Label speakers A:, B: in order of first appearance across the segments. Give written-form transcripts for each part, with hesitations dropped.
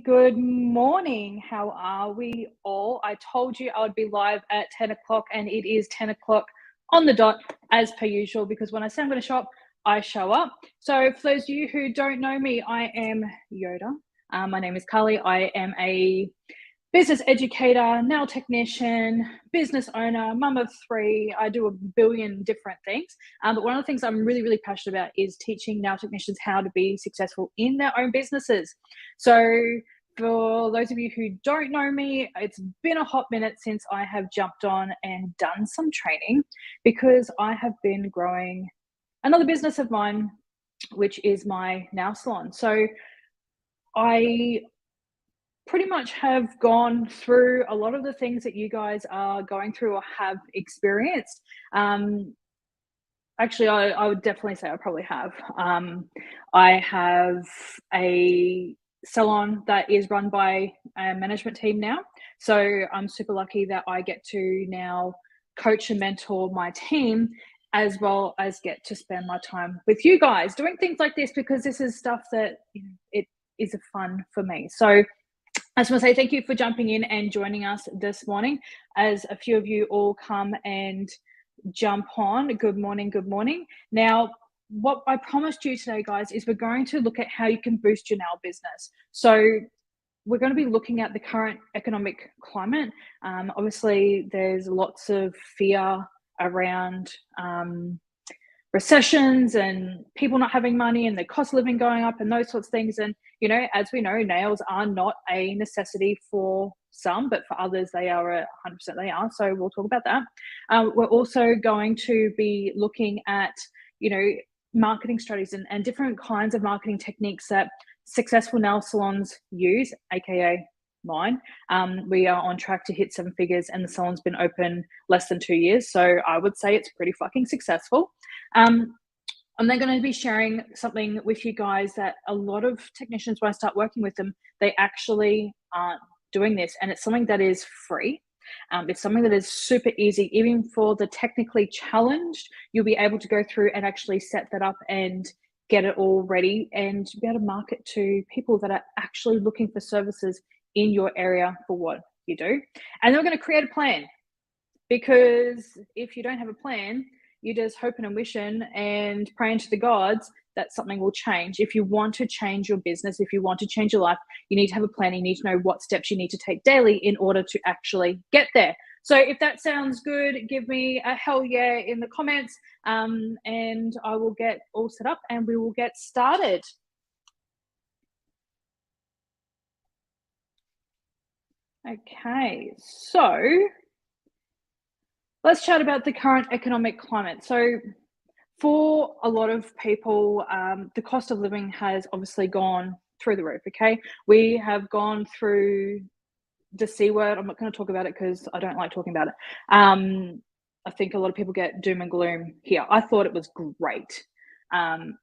A: good morning. How are we all? I told you I would be live at 10 o'clock, and it is 10 o'clock on the dot, as per usual, because when I say I'm going to show up, I show up. So for those of you who don't know me, I am Yoda. My name is Carly. I am a business educator, nail technician, business owner, mum of three. I do a billion different things. But one of the things I'm really passionate about is teaching nail technicians how to be successful in their own businesses. So for those of you who don't know me, it's been a hot minute since I have jumped on and done some training, because I have been growing another business of mine, which is my nail salon. So I pretty much have gone through a lot of the things that you guys are going through or have experienced. Actually, I would definitely say I probably have. I have a salon that is run by a management team now. So I'm super lucky that I get to now coach and mentor my team, as well as get to spend my time with you guys doing things like this, because this is stuff that it is a fun for me. So I just want to say thank you for jumping in and joining us this morning. As a few of you all come and jump on, good morning, good morning. Now, what I promised you today, guys, is we're going to look at how you can boost your nail business. So we're going to be looking at the current economic climate. Obviously, there's lots of fear around recessions and people not having money and the cost of living going up and those sorts of things. And, as we know, nails are not a necessity for some, but for others, they are 100% they are. So we'll talk about that. We're also going to be looking at, marketing strategies and different kinds of marketing techniques that successful nail salons use, aka mine. We are on track to hit 7 figures, and the salon's been open less than 2 years. So I would say it's pretty fucking successful. I'm then going to be sharing something with you guys that a lot of technicians, when I start working with them, they actually aren't doing this. And it's something that is free. It's something that is super easy. Even for the technically challenged, you'll be able to go through and actually set that up and get it all ready and be able to market to people that are actually looking for services in your area for what you do. And then we're going to create a plan, because if you don't have a plan, you're just hoping and wishing and praying to the gods that something will change. If you want to change your business, if you want to change your life, you need to have a plan. You need to know what steps you need to take daily in order to actually get there. So if that sounds good, give me a hell yeah in the comments, and I will get all set up and we will get started. Okay, so let's chat about the current economic climate. So for a lot of people, the cost of living has obviously gone through the roof, okay? We have gone through the C word. I'm not going to talk about it because I don't like talking about it. I think a lot of people get doom and gloom here. I thought it was great.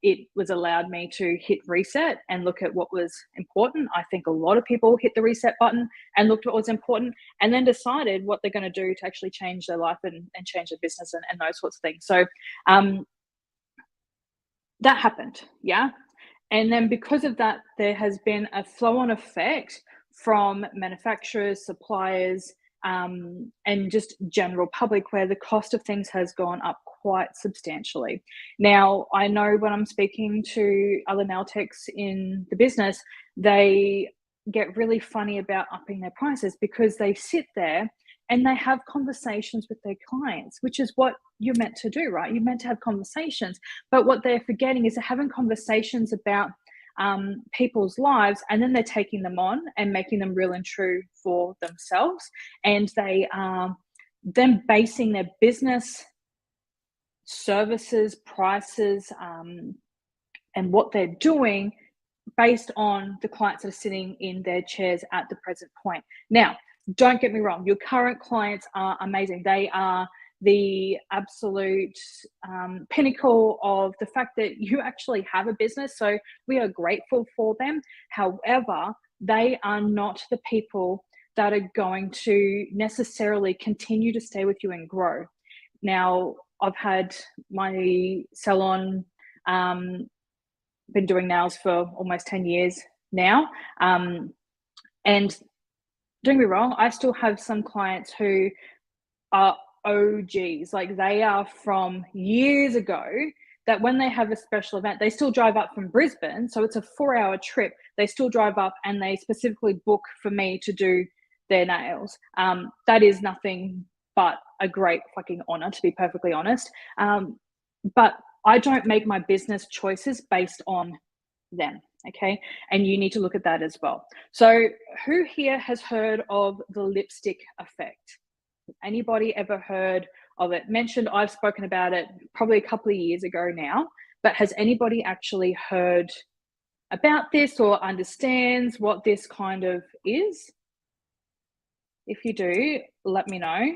A: It was allowed me to hit reset and look at what was important. I think a lot of people hit the reset button and looked at what was important, and then decided what they're going to do to actually change their life and change their business and those sorts of things. So that happened, yeah. And then because of that, there has been a flow-on effect from manufacturers, suppliers, and just general public, where the cost of things has gone up quite substantially. Now, I know when I'm speaking to other nail techs in the business, they get really funny about upping their prices, because they sit there and they have conversations with their clients, which is what you're meant to do, right? You're meant to have conversations. But what they're forgetting is they're having conversations about people's lives, and then they're taking them on and making them real and true for themselves. And they are then basing their business, services, prices, and what they're doing based on the clients that are sitting in their chairs at the present point. Now, don't get me wrong, your current clients are amazing. They are the absolute pinnacle of the fact that you actually have a business. So we are grateful for them. However, they are not the people that are going to necessarily continue to stay with you and grow. Now, I've had my salon, been doing nails for almost 10 years now. And don't get me wrong, I still have some clients who are OGs, like they are from years ago, that when they have a special event, they still drive up from Brisbane. So it's a 4-hour trip. They still drive up and they specifically book for me to do their nails. That is nothing but a great fucking honor, to be perfectly honest. But I don't make my business choices based on them. Okay. And you need to look at that as well. So, who here has heard of the lipstick effect? Anybody ever heard of it? Mentioned, I've spoken about it probably a couple of years ago now, but has anybody actually heard about this or understands what this kind of is? If you do, let me know.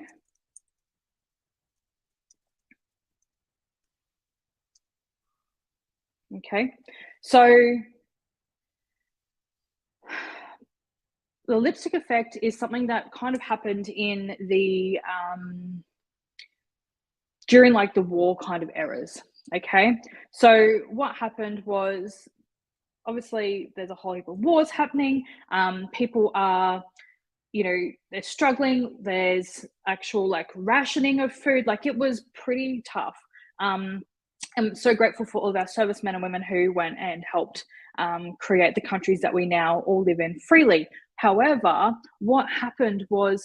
A: Okay, so the lipstick effect is something that kind of happened in the during like the war kind of eras. Okay, so what happened was, obviously there's a whole heap of wars happening. People are, they're struggling. There's actual like rationing of food. Like it was pretty tough. I'm so grateful for all of our servicemen and women who went and helped create the countries that we now all live in freely. However, what happened was,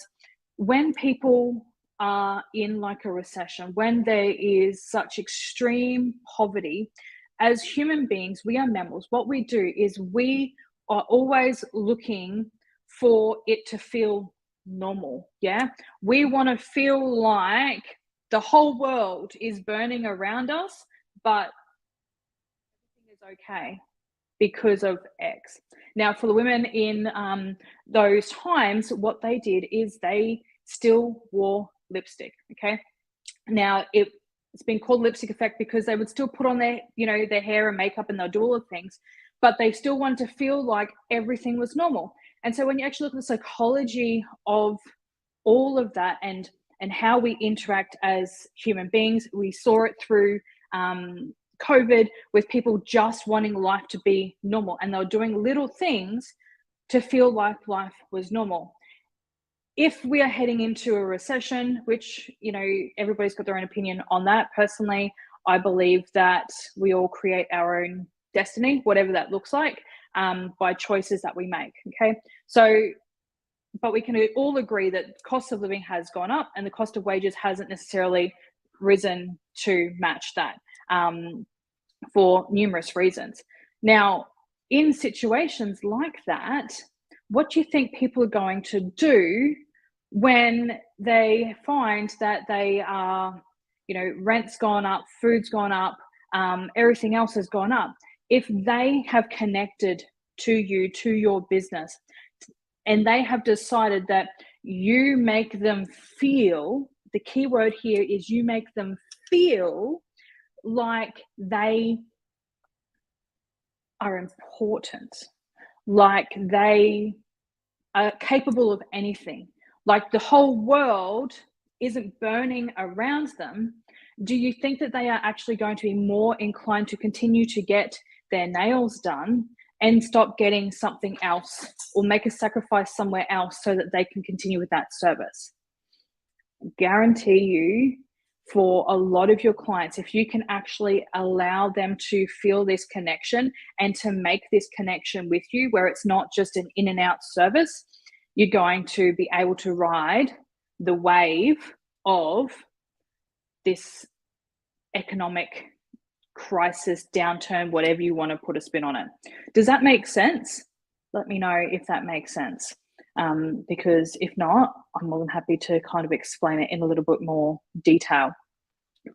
A: when people are in like a recession, when there is such extreme poverty, as human beings, we are mammals. What we do is we are always looking for it to feel normal. Yeah. We want to feel like the whole world is burning around us, but everything is okay because of X. Now, for the women in those times, what they did is they still wore lipstick. Okay. Now, it's been called lipstick effect because they would still put on their, their hair and makeup, and they'll do all the things, but they still wanted to feel like everything was normal. And so when you actually look at the psychology of all of that and how we interact as human beings, we saw it through COVID with people just wanting life to be normal, and they were doing little things to feel like life was normal. If we are heading into a recession, which, everybody's got their own opinion on that. Personally, I believe that we all create our own destiny, whatever that looks like, by choices that we make. Okay. So, but we can all agree that cost of living has gone up and the cost of wages hasn't necessarily risen to match that, for numerous reasons. Now, in situations like that, what do you think people are going to do when they find that they are, rent's gone up, food's gone up, everything else has gone up? If they have connected to you, to your business, and they have decided that you make them feel, the key word here is you make them feel like they are important, like they are capable of anything, like the whole world isn't burning around them, do you think that they are actually going to be more inclined to continue to get their nails done and stop getting something else, or make a sacrifice somewhere else so that they can continue with that service? Guarantee you, for a lot of your clients, if you can actually allow them to feel this connection and to make this connection with you, where it's not just an in and out service, you're going to be able to ride the wave of this economic crisis, downturn, whatever you want to put a spin on it. Does that make sense? Let me know if that makes sense. Because if not, I'm more than happy to kind of explain it in a little bit more detail.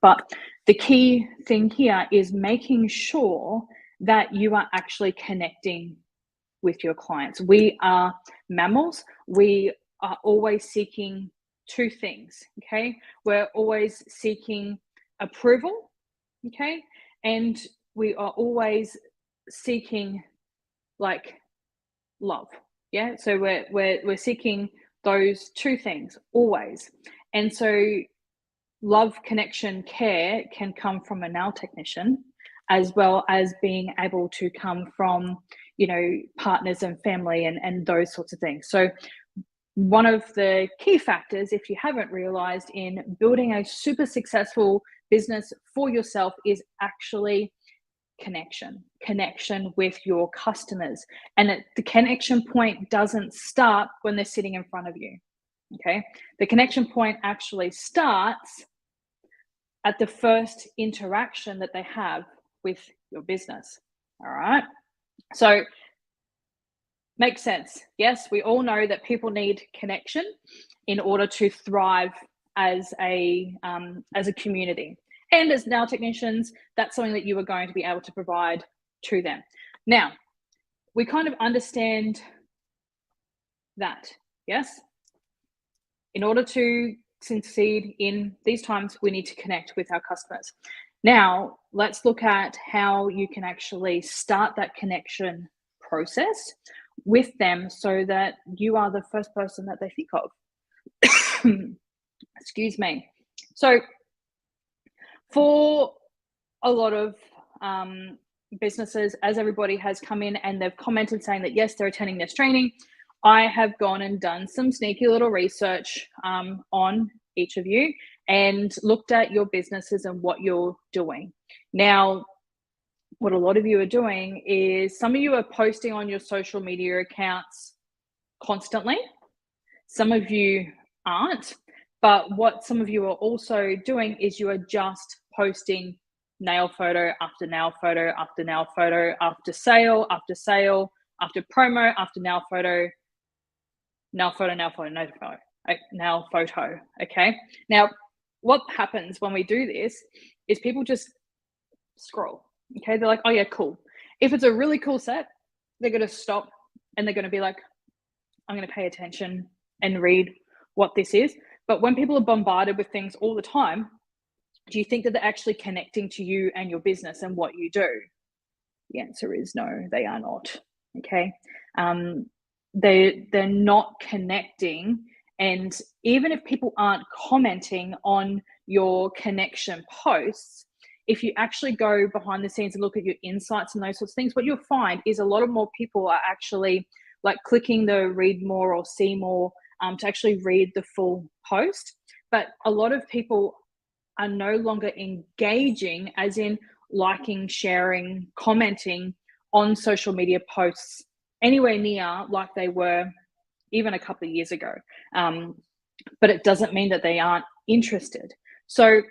A: But the key thing here is making sure that you are actually connecting with your clients. We are mammals. We are always seeking two things, okay? We're always seeking approval, okay? And we are always seeking like love. Yeah. So we're seeking those two things always. And so love, connection, care can come from a nail technician, as well as being able to come from, partners and family and those sorts of things. So one of the key factors, if you haven't realized, in building a super successful business for yourself is actually connection with your customers. And the connection point doesn't start when they're sitting in front of you. Okay. The connection point actually starts at the first interaction that they have with your business. All right. So, makes sense. Yes, we all know that people need connection in order to thrive as a community. And as nail technicians, that's something that you are going to be able to provide to them. Now, we kind of understand that, yes? In order to succeed in these times, we need to connect with our customers. Now, let's look at how you can actually start that connection process with them so that you are the first person that they think of. Excuse me. So, for a lot of businesses, as everybody has come in and they've commented saying that yes, they're attending this training, I have gone and done some sneaky little research on each of you and looked at your businesses and what you're doing. Now, what a lot of you are doing is some of you are posting on your social media accounts constantly. Some of you aren't. But what some of you are also doing is you are just posting nail photo after nail photo after nail photo after sale after sale after promo after nail photo, nail photo, nail photo, nail photo, nail photo. Okay. Now, what happens when we do this is people just scroll. Okay. They're like, oh, yeah, cool. If it's a really cool set, they're going to stop and they're going to be like, I'm going to pay attention and read what this is. But when people are bombarded with things all the time, do you think that they're actually connecting to you and your business and what you do? The answer is no, they are not. Okay. They're not connecting. And even if people aren't commenting on your connection posts, if you actually go behind the scenes and look at your insights and those sorts of things, what you'll find is a lot of more people are actually like clicking the read more or see more to actually read the full post. But a lot of people are no longer engaging, as in liking, sharing, commenting on social media posts anywhere near like they were even a couple of years ago. But it doesn't mean that they aren't interested. So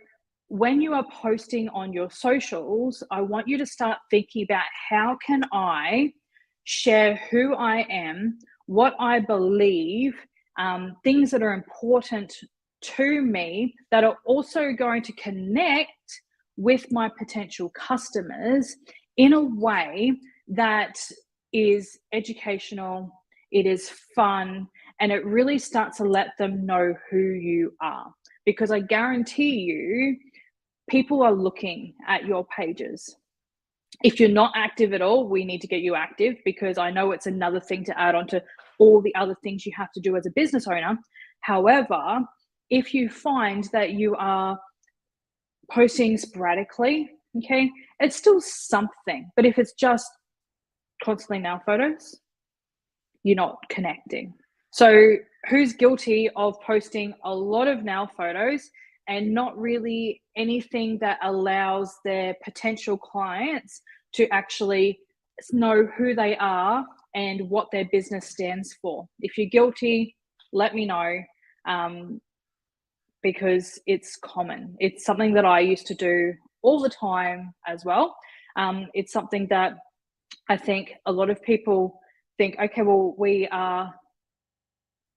A: when you are posting on your socials, I want you to start thinking about how can I share who I am, what I believe, things that are important to me that are also going to connect with my potential customers in a way that is educational, it is fun, and it really starts to let them know who you are. Because I guarantee you, people are looking at your pages. If you're not active at all, we need to get you active, because I know it's another thing to add on to all the other things you have to do as a business owner. However, if you find that you are posting sporadically, okay, it's still something. But if it's just constantly nail photos, you're not connecting. So who's guilty of posting a lot of nail photos and not really anything that allows their potential clients to actually know who they are and what their business stands for? If you're guilty, let me know, because it's common. It's something that I used to do all the time as well. It's something that I think a lot of people think, okay, well, we are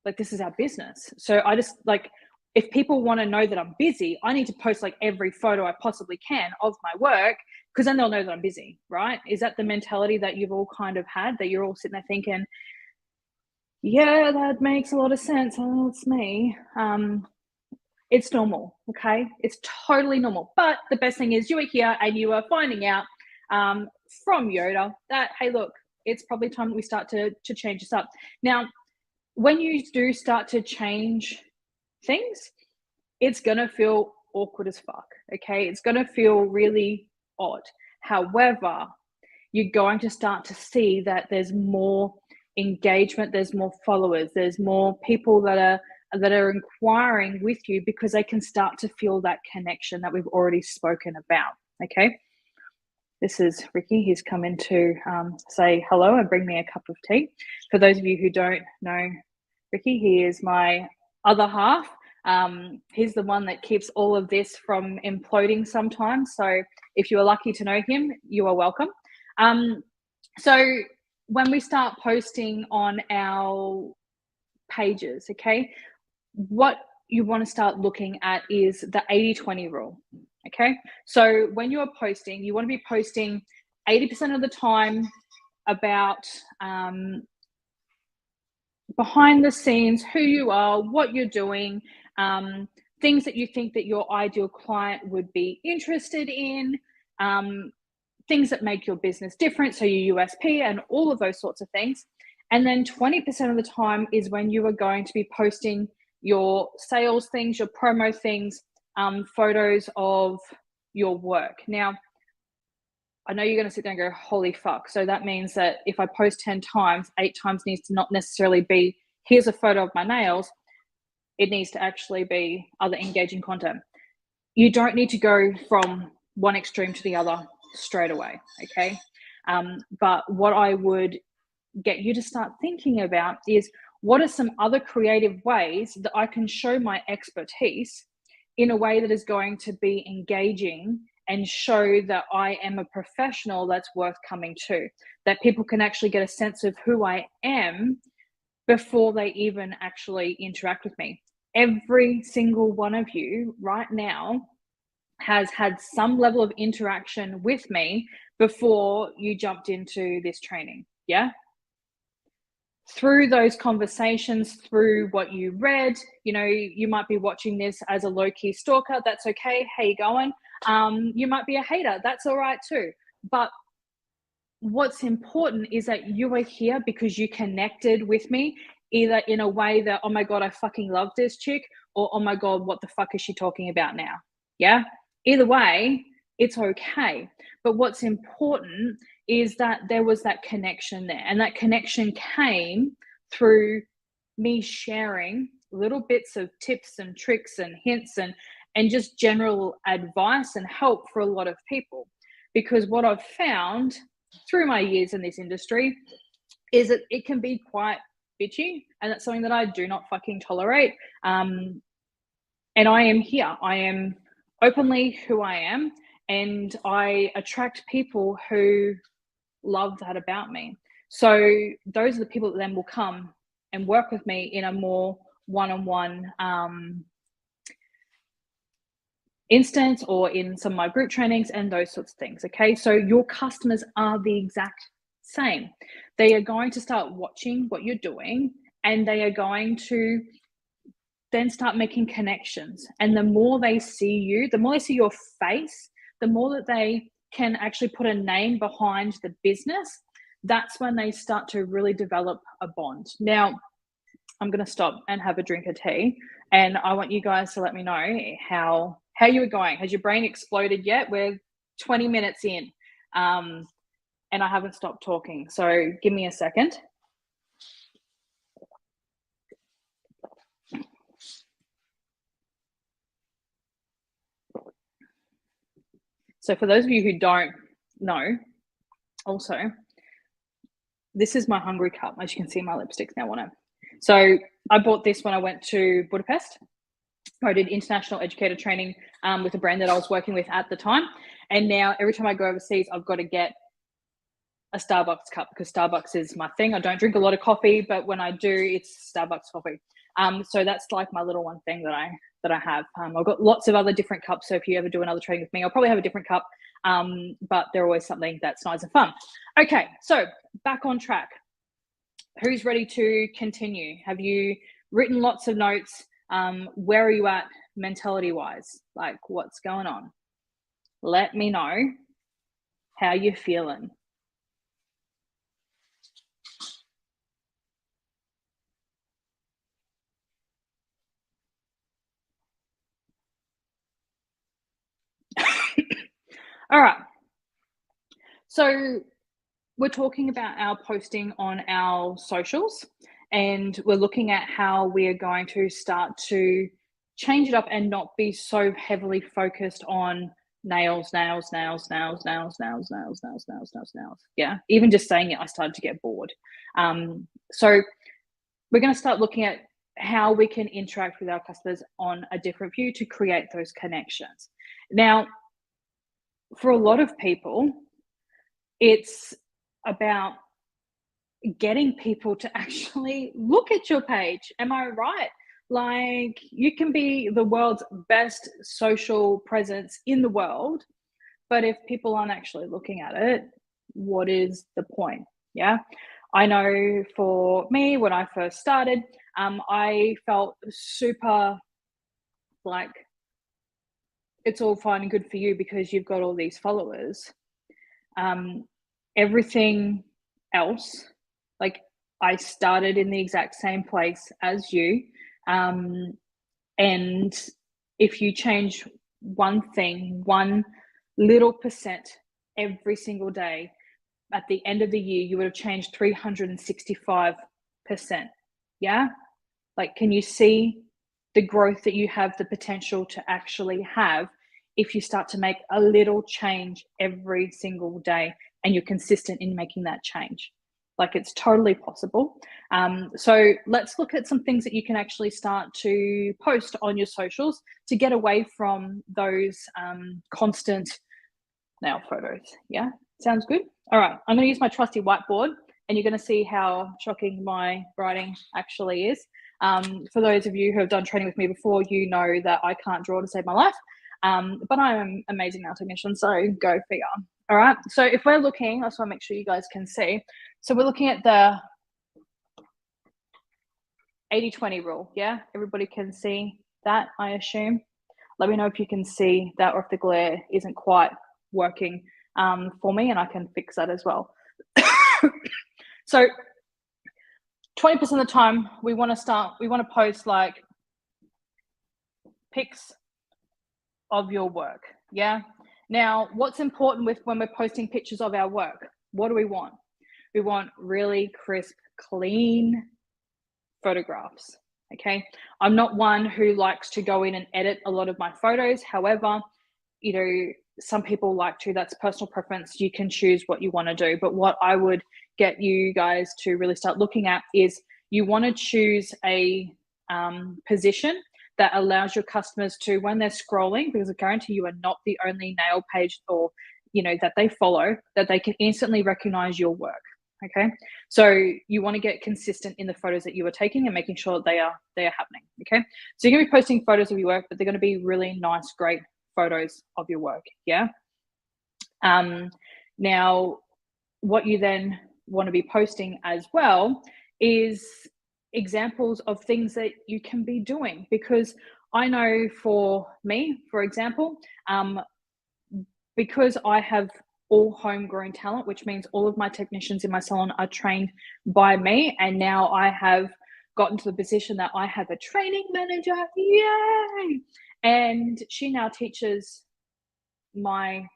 A: like, this is our business. So I just like, if people want to know that I'm busy, I need to post like every photo I possibly can of my work, because then they'll know that I'm busy, right? Is that the mentality that you've all kind of had, that you're all sitting there thinking, yeah, that makes a lot of sense. Oh, it's me. It's normal, okay? It's totally normal. But the best thing is you are here and you are finding out from Yoda that, hey, look, it's probably time that we start to change this up. Now, when you do start to change things, it's going to feel awkward as fuck, okay? It's going to feel really odd. However, you're going to start to see that there's more engagement, there's more followers, there's more people that are inquiring with you because they can start to feel that connection that we've already spoken about. Okay. This is Ricky. He's come in to say hello and bring me a cup of tea. For those of you who don't know Ricky, he is my other half. He's the one that keeps all of this from imploding sometimes. So if you are lucky to know him, you are welcome. So when we start posting on our pages, okay, what you want to start looking at is the 80-20 rule. Okay, so when you are posting, you want to be posting 80% of the time about behind the scenes, who you are, what you're doing, things that you think that your ideal client would be interested in, things that make your business different, so your USP and all of those sorts of things. And then 20% of the time is when you are going to be posting your sales things, your promo things, photos of your work. Now, I know you're going to sit there and go, holy fuck. So that means that if I post 10 times, 8 times needs to not necessarily be, here's a photo of my nails. It needs to actually be other engaging content. You don't need to go from one extreme to the other straight away, okay? But what I would get you to start thinking about is, what are some other creative ways that I can show my expertise in a way that is going to be engaging and show that I am a professional that's worth coming to, that people can actually get a sense of who I am before they even actually interact with me. Every single one of you right now has had some level of interaction with me before you jumped into this training. Yeah. Through those conversations, through what you read, you might be watching this as a low-key stalker. That's okay. How you going? You might be a hater. That's all right too. But what's important is that you are here because you connected with me, either in a way that, oh my God, I fucking love this chick, or oh my God, what the fuck is she talking about now? Yeah. Either way, it's okay. But what's important is that there was that connection there, and that connection came through me sharing little bits of tips and tricks and hints and just general advice and help for a lot of people. Because what I've found through my years in this industry is that it can be quite bitchy, and that's something that I do not fucking tolerate. And I am here. I am openly who I am, and I attract people who love that about me. So those are the people that then will come and work with me in a more one-on-one instance, or in some of my group trainings and those sorts of things. Okay, so your customers are the exact same. They are going to start watching what you're doing, and they are going to then start making connections. And the more they see you, the more they see your face, the more that they can actually put a name behind the business. That's when they start to really develop a bond. Now, I'm going to stop and have a drink of tea, and I want you guys to let me know how you are going. Has your brain exploded yet? We're 20 minutes in, and I haven't stopped talking. So give me a second. So for those of you who don't know, also, this is my hungry cup. As you can see, my lipstick's now on it. So I bought this when I went to Budapest, where I did international educator training with a brand that I was working with at the time. And now every time I go overseas, I've got to get a Starbucks cup, because Starbucks is my thing. I don't drink a lot of coffee, but when I do, it's Starbucks coffee. So that's like my little one thing that I have. I've got lots of other different cups. So if you ever do another training with me, I'll probably have a different cup. But they're always something that's nice and fun. Okay, so back on track. Who's ready to continue? Have you written lots of notes? Where are you at mentality-wise? Like, what's going on? Let me know how you're feeling. All right. So we're talking about our posting on our socials, and we're looking at how we are going to start to change it up and not be so heavily focused on nails, nails, nails, nails, nails, nails, nails, nails, nails, nails, nails. Yeah, even just saying it, I started to get bored. So we're going to start looking at how we can interact with our customers on a different view to create those connections. Now, for a lot of people, it's about getting people to actually look at your page. Am I right? Like, you can be the world's best social presence in the world, but if people aren't actually looking at it, what is the point? Yeah. I know for me, when I first started, I felt super like it's all fine and good for you because you've got all these followers. Everything else, like, I started in the exact same place as you. And if you change one thing, one little percent every single day, at the end of the year, you would have changed 365%. Yeah. Like, can you see the growth that you have the potential to actually have if you start to make a little change every single day and you're consistent in making that change? Like, it's totally possible. So let's look at some things that you can actually start to post on your socials to get away from those constant nail photos. Yeah, sounds good. All right, I'm going to use my trusty whiteboard, and you're going to see how shocking my writing actually is. For those of you who have done training with me before, you know that I can't draw to save my life, but I'm an amazing nail technician, so go figure. All right, so if we're looking, I just want to make sure you guys can see. So we're looking at the 80-20 rule. Yeah, everybody can see that, I assume. Let me know if you can see that, or if the glare isn't quite working for me, and I can fix that as well. So 20% of the time we want to post like pics of your work. Yeah. Now, what's important with when we're posting pictures of our work? What do we want? We want really crisp, clean photographs. Okay. I'm not one who likes to go in and edit a lot of my photos. However, you know, some people like to. That's personal preference. You can choose what you want to do. But what I would get you guys to really start looking at is you want to choose a position that allows your customers to, when they're scrolling, because I guarantee you are not the only nail page or, you know, that they follow, that they can instantly recognize your work. Okay, so you want to get consistent in the photos that you are taking and making sure that they are happening. Okay, so you're going to be posting photos of your work, but they're going to be really nice, great photos of your work. Yeah. Now, what you then want to be posting as well is examples of things that you can be doing, because I know for me, for example, because I have all homegrown talent, which means all of my technicians in my salon are trained by me, and now I have gotten to the position that I have a training manager. Yay! And she now teaches my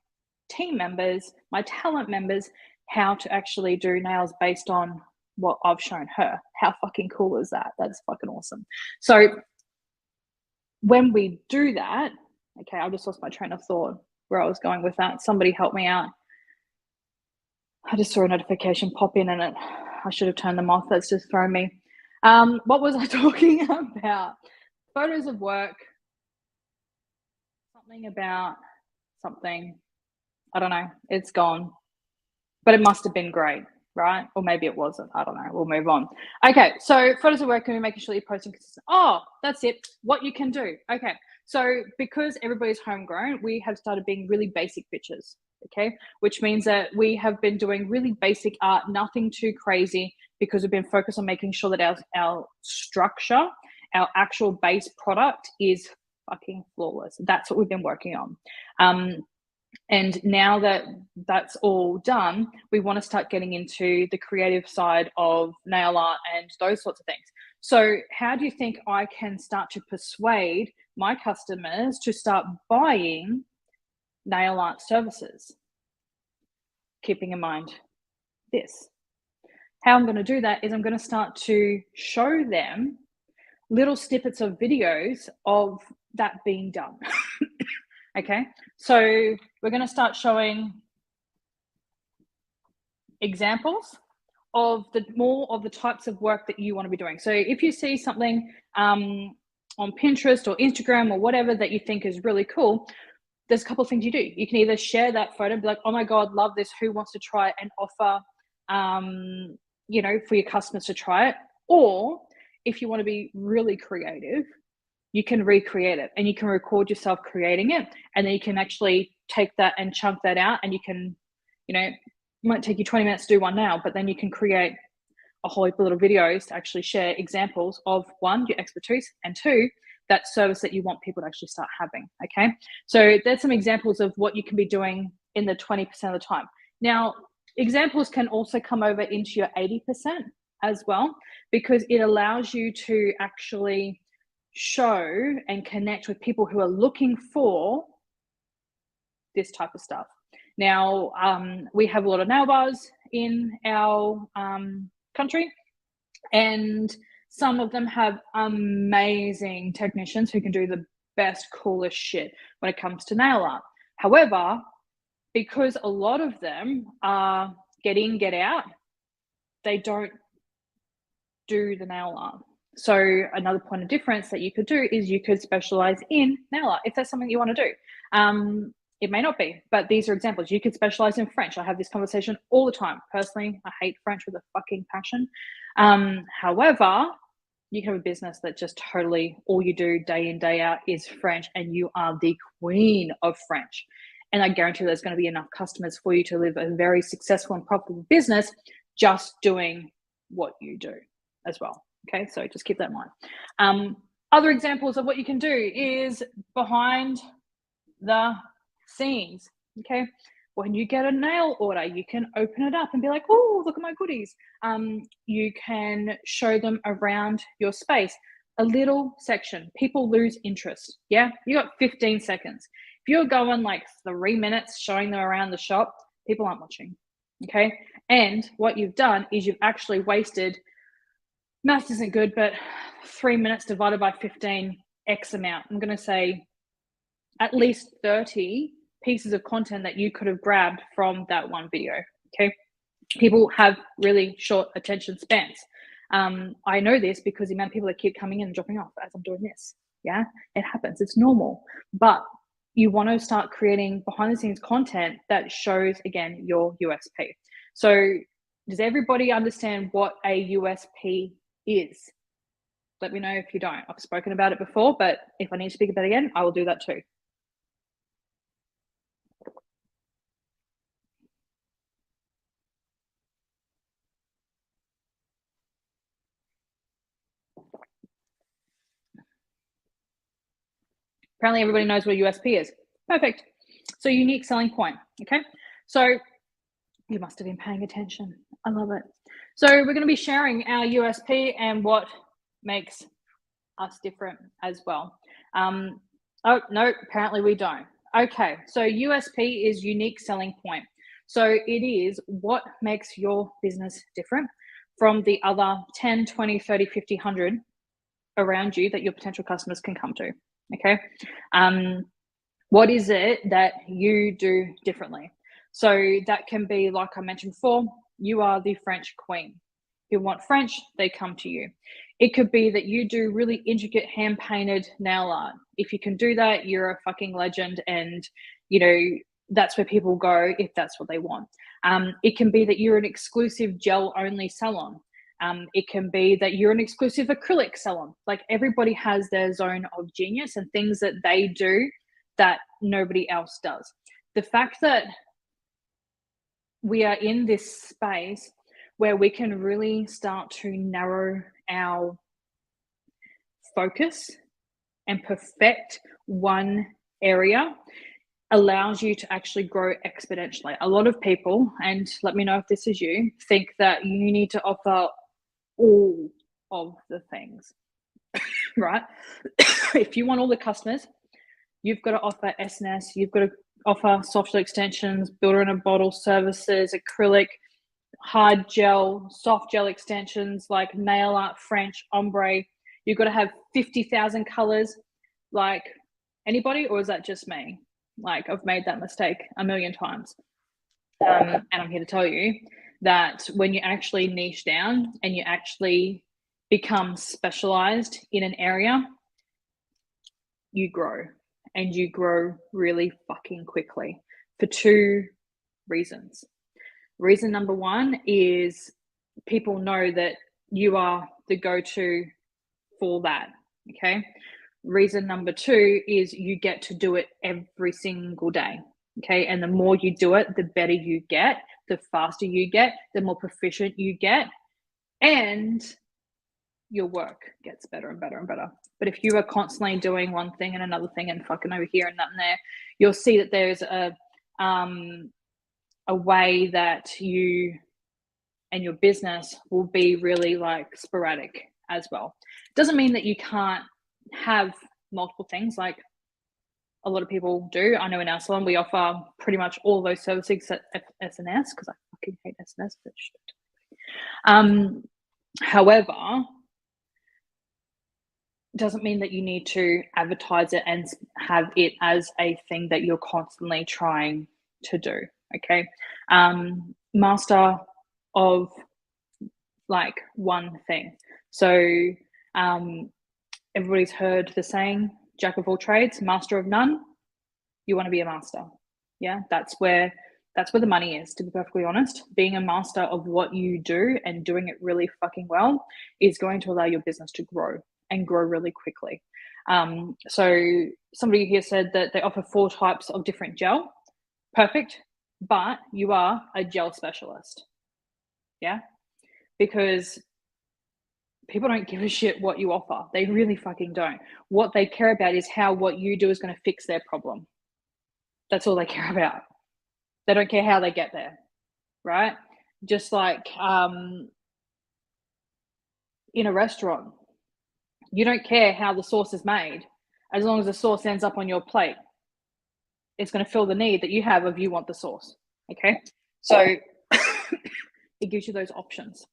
A: team members, my talent members, how to actually do nails based on what I've shown her. How fucking cool is that? That's fucking awesome. So when we do that, okay, I just lost my train of thought where I was going with that. Somebody help me out. I just saw a notification pop in, and I should have turned them off. That's just thrown me. What was I talking about? Photos of work. Something about something. I don't know. It's gone. But it must have been great, right? Or maybe it wasn't. I don't know. We'll move on. Okay, so photos of work, and we're making sure you're posting consistent. Oh, that's it. What you can do. Okay, so because everybody's homegrown, we have started being really basic pictures. Okay, which means that we have been doing really basic art, nothing too crazy, because we've been focused on making sure that our structure, our actual base product is fucking flawless. That's what we've been working on. And now that that's all done, we want to start getting into the creative side of nail art and those sorts of things. So how do you think I can start to persuade my customers to start buying nail art services? keeping in mind this. How I'm going to do that is I'm going to start to show them little snippets of videos of that being done. Okay, so we're going to start showing examples of more of the types of work that you want to be doing. So if you see something on Pinterest or Instagram or whatever that you think is really cool, there's a couple of things you do. You can either share that photo and be like, oh my God, love this. Who wants to try it, and offer, for your customers to try it. Or if you want to be really creative, you can recreate it and you can record yourself creating it. And then you can actually take that and chunk that out, and you can, it might take you 20 minutes to do one now, but then you can create a whole heap of little videos to actually share examples of, one, your expertise, and two, that service that you want people to actually start having. Okay, so there's some examples of what you can be doing in the 20% of the time. Now, examples can also come over into your 80% as well, because it allows you to actually show and connect with people who are looking for this type of stuff. Now, we have a lot of nail bars in our country, and some of them have amazing technicians who can do the best, coolest shit when it comes to nail art. However, because a lot of them are get in, get out, they don't do the nail art. So another point of difference that you could do is you could specialize in nail art if that's something you want to do. It may not be, but these are examples. You could specialize in French. I have this conversation all the time. Personally, I hate French with a fucking passion. However, you can have a business that just totally all you do day in, day out is French, and you are the queen of French. And I guarantee there's going to be enough customers for you to live a very successful and profitable business just doing what you do as well. Okay, so just keep that in mind. Other examples of what you can do is behind the scenes. Okay, when you get a nail order, you can open it up and be like, oh, look at my goodies. You can show them around your space. A little section. People lose interest. Yeah, you got 15 seconds. If you're going like 3 minutes showing them around the shop, people aren't watching. Okay, and what you've done is you've actually wasted, math isn't good, but 3 minutes divided by 15, X amount. I'm going to say at least 30 pieces of content that you could have grabbed from that one video. Okay, people have really short attention spans. I know this because the amount of people that keep coming in and dropping off as I'm doing this. Yeah, it happens. It's normal. But you want to start creating behind the scenes content that shows, again, your USP. So does everybody understand what a USP is? Let me know if you don't. I've spoken about it before, but if I need to speak about it again, I will do that too. Apparently everybody knows what a USP is. Perfect. So unique selling point. Okay. So you must have been paying attention. I love it. So we're going to be sharing our USP and what makes us different as well. Oh, no, apparently we don't. Okay. So USP is unique selling point. So it is what makes your business different from the other 10, 20, 30, 50, 100 around you that your potential customers can come to. Okay. What is it that you do differently? So that can be, like I mentioned before, you are the French queen. If you want French, they come to you. It could be that you do really intricate hand painted nail art. If you can do that, you're a fucking legend, and that's where people go if that's what they want. It can be that you're an exclusive gel only salon. It can be that you're an exclusive acrylic salon. Like, everybody has their zone of genius and things that they do that nobody else does. The fact that we are in this space where we can really start to narrow our focus and perfect one area allows you to actually grow exponentially. A lot of people, and let me know if this is you, think that you need to offer all of the things, right? If you want all the customers, you've got to offer SNS, you've got to offer soft gel extensions, builder in a bottle services, acrylic, hard gel, soft gel extensions like nail art, French, ombre. You've got to have 50,000 colors. Like anybody, or is that just me? Like I've made that mistake a million times. And I'm here to tell you that when you actually niche down and you actually become specialized in an area, you grow, and you grow really fucking quickly for two reasons. Reason number one is people know that you are the go-to for that. Okay. Reason number two is you get to do it every single day. Okay. And the more you do it, the better you get, the faster you get, the more proficient you get, and your work gets better and better and better. But if you are constantly doing one thing and another thing and fucking over here and that and there, you'll see that there's a way that you and your business will be really like sporadic as well. Doesn't mean that you can't have multiple things like a lot of people do. I know in our salon we offer pretty much all those services except SNS because I fucking hate SNS. But shit. However, doesn't mean that you need to advertise it and have it as a thing that you're constantly trying to do. Okay. Master of like one thing. So everybody's heard the saying, jack of all trades, master of none. You want to be a master. Yeah, that's where the money is, to be perfectly honest. Being a master of what you do and doing it really fucking well is going to allow your business to grow and grow really quickly. So somebody here said that they offer 4 types of different gel. Perfect. But you are a gel specialist. Yeah. Because people don't give a shit what you offer. They really fucking don't. What they care about is how what you do is going to fix their problem. That's all they care about. They don't care how they get there, right? Just like in a restaurant, you don't care how the sauce is made. As long as the sauce ends up on your plate, it's going to fill the need that you have of you want the sauce. Okay. So it gives you those options.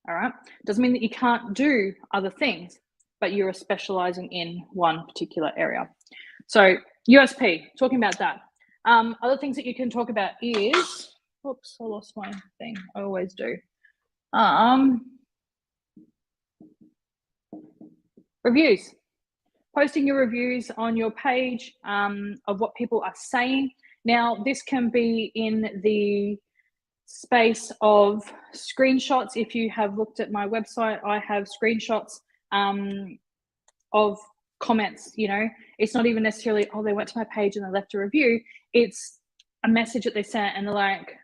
A: All right. Doesn't mean that you can't do other things, but you're specializing in one particular area. So USP, talking about that. Other things that you can talk about is, oops, I lost my thing. I always do. Reviews. Posting your reviews on your page of what people are saying. Now, this can be in the space of screenshots. If you have looked at my website, I have screenshots of comments. You know, it's not even necessarily, oh, they went to my page and they left a review. It's a message that they sent and they're like,